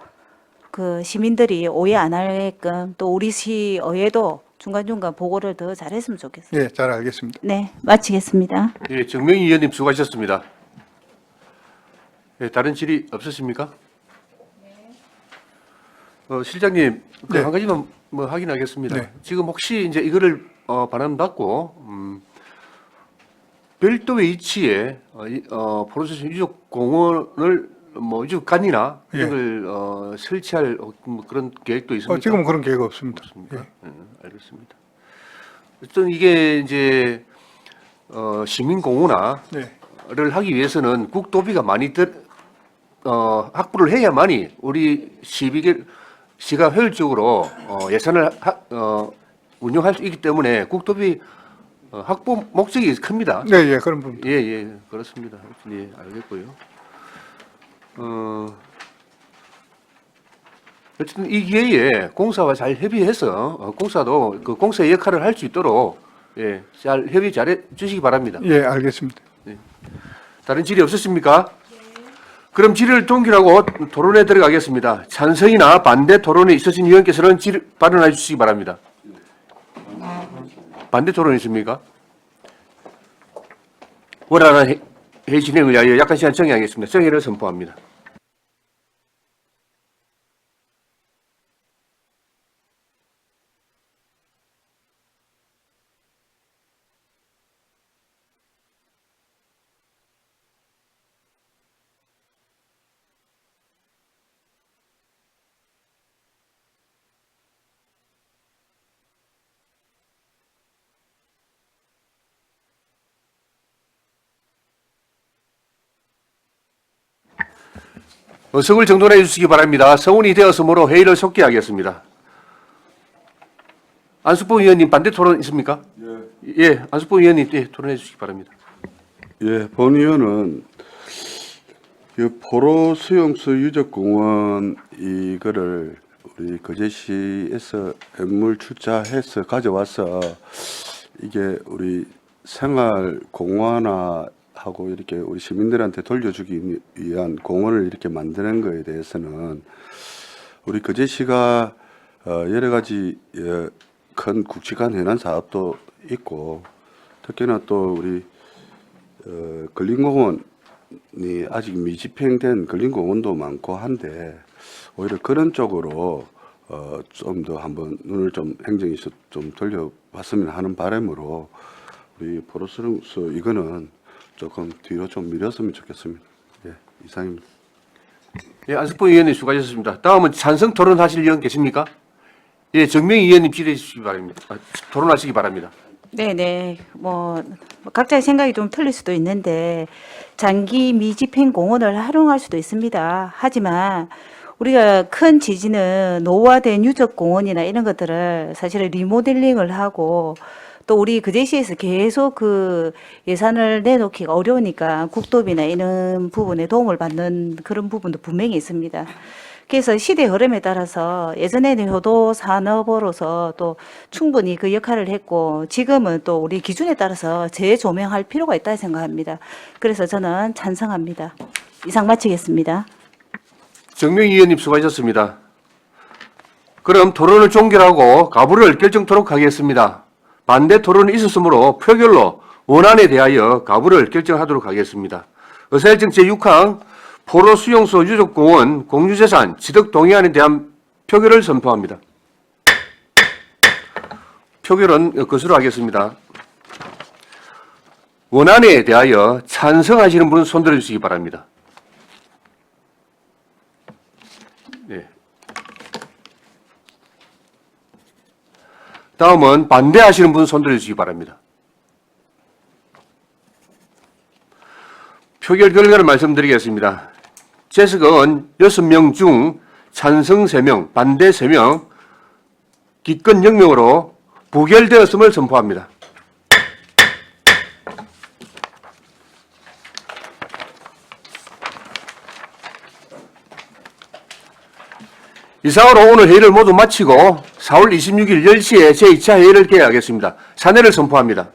시민들이 오해 안 하게끔 또 우리 시의회도 중간중간 보고를 더 잘했으면 좋겠습니다. 예, 잘 알겠습니다. 네, 마치겠습니다. 예, 정명희 의원님 수고하셨습니다. 예, 다른 질의 없으십니까? 실장님, 네. 한 가지만 뭐 확인하겠습니다. 네. 지금 혹시 이제 이거를 반환받고 별도 위치에 포로세스 유적공원을 뭐 유적관이나 예. 이런 걸 설치할 뭐 그런 계획도 있습니까? 지금은 그런 계획 없습니다. 없습니까? 알겠습니다. 어쨌든 이게 이제 시민공원화를 네. 하기 위해서는 국도비가 많이 확보를 해야만이 우리 시가 효율적으로 예산을 운영할 수 있기 때문에 국도비 확보 목적이 큽니다. 네, 예, 그런 부분. 예, 예, 그렇습니다. 예, 알겠고요. 어쨌든 이 기회에 공사와 잘 협의해서 공사도 그 공사의 역할을 할 수 있도록 예, 잘 협의 잘해 주시기 바랍니다. 예, 알겠습니다. 다른 질의 없으십니까? 그럼 질의를 종결하고 토론에 들어가겠습니다. 찬성이나 반대 토론에 있으신 의원께서는 발언해 주시기 바랍니다. 반대 토론 있습니까? 원활한 회의 진행을 위하여 약한 시간 정의하겠습니다. 정의를 선포합니다. 의석을 정돈해 주시기 바랍니다. 성운이 되었으므로 회의를 속기하겠습니다. 안수보 의원님 반대 토론 있습니까? 예, 안수보 의원님 토론해 주시기 바랍니다. 예, 본 의원은 그 포로 수용소 유적공원 이거를 우리 거제시에서 엠물 출자해서 가져와서 이게 우리 생활 공원화하고 이렇게 우리 시민들한테 돌려주기 위한 공원을 이렇게 만드는 거에 대해서는 우리 거제시가 여러 가지 큰 굵직한 해난 사업도 있고 특히나 또 우리 근린공원이 아직 미집행된 근린공원도 많고 한데 오히려 그런 쪽으로 좀 더 한번 눈을 좀 행정에서 좀 돌려봤으면 하는 바람으로 우리 포로수용소 이거는 조금 뒤로 좀 밀었으면 좋겠습니다. 예, 이상입니다. 예, 안석봉 의원님 수고하셨습니다. 다음은 찬성 토론하실 의원 계십니까? 예, 정명희 의원님 질의해 주시기 바랍니다. 토론하시기 바랍니다. 네네. 뭐 각자의 생각이 좀 틀릴 수도 있는데 장기 미집행 공원을 활용할 수도 있습니다. 하지만 우리가 큰 지지는 노후화된 유적 공원이나 이런 것들을 사실은 리모델링을 하고 또 우리 거제시에서 계속 그 예산을 내놓기가 어려우니까 국도비나 이런 부분에 도움을 받는 그런 부분도 분명히 있습니다. 그래서 시대 흐름에 따라서 예전에는 효도 산업으로서 또 충분히 그 역할을 했고 지금은 또 우리 기준에 따라서 재조명할 필요가 있다 생각합니다. 그래서 저는 찬성합니다. 이상 마치겠습니다. 정명희 의원님 수고하셨습니다. 그럼 토론을 종결하고 가부를 결정토록 하겠습니다. 반대 토론이 있었으므로 표결로 원안에 대하여 가부를 결정하도록 하겠습니다. 의사일정 제6항 포로수용소 유적공원 공유재산 취득 동의안에 대한 표결을 선포합니다. 표결은 것으로 하겠습니다. 원안에 대하여 찬성하시는 분은 손들어 주시기 바랍니다. 네. 다음은 반대하시는 분 손들어 주시기 바랍니다. 표결 결과를 말씀드리겠습니다. 재석은 6명 중 찬성 3명, 반대 3명, 기권 0명으로 부결되었음을 선포합니다. 이상으로 오늘 회의를 모두 마치고 4월 26일 10시에 제2차 회의를 개회하겠습니다. 사내를 선포합니다.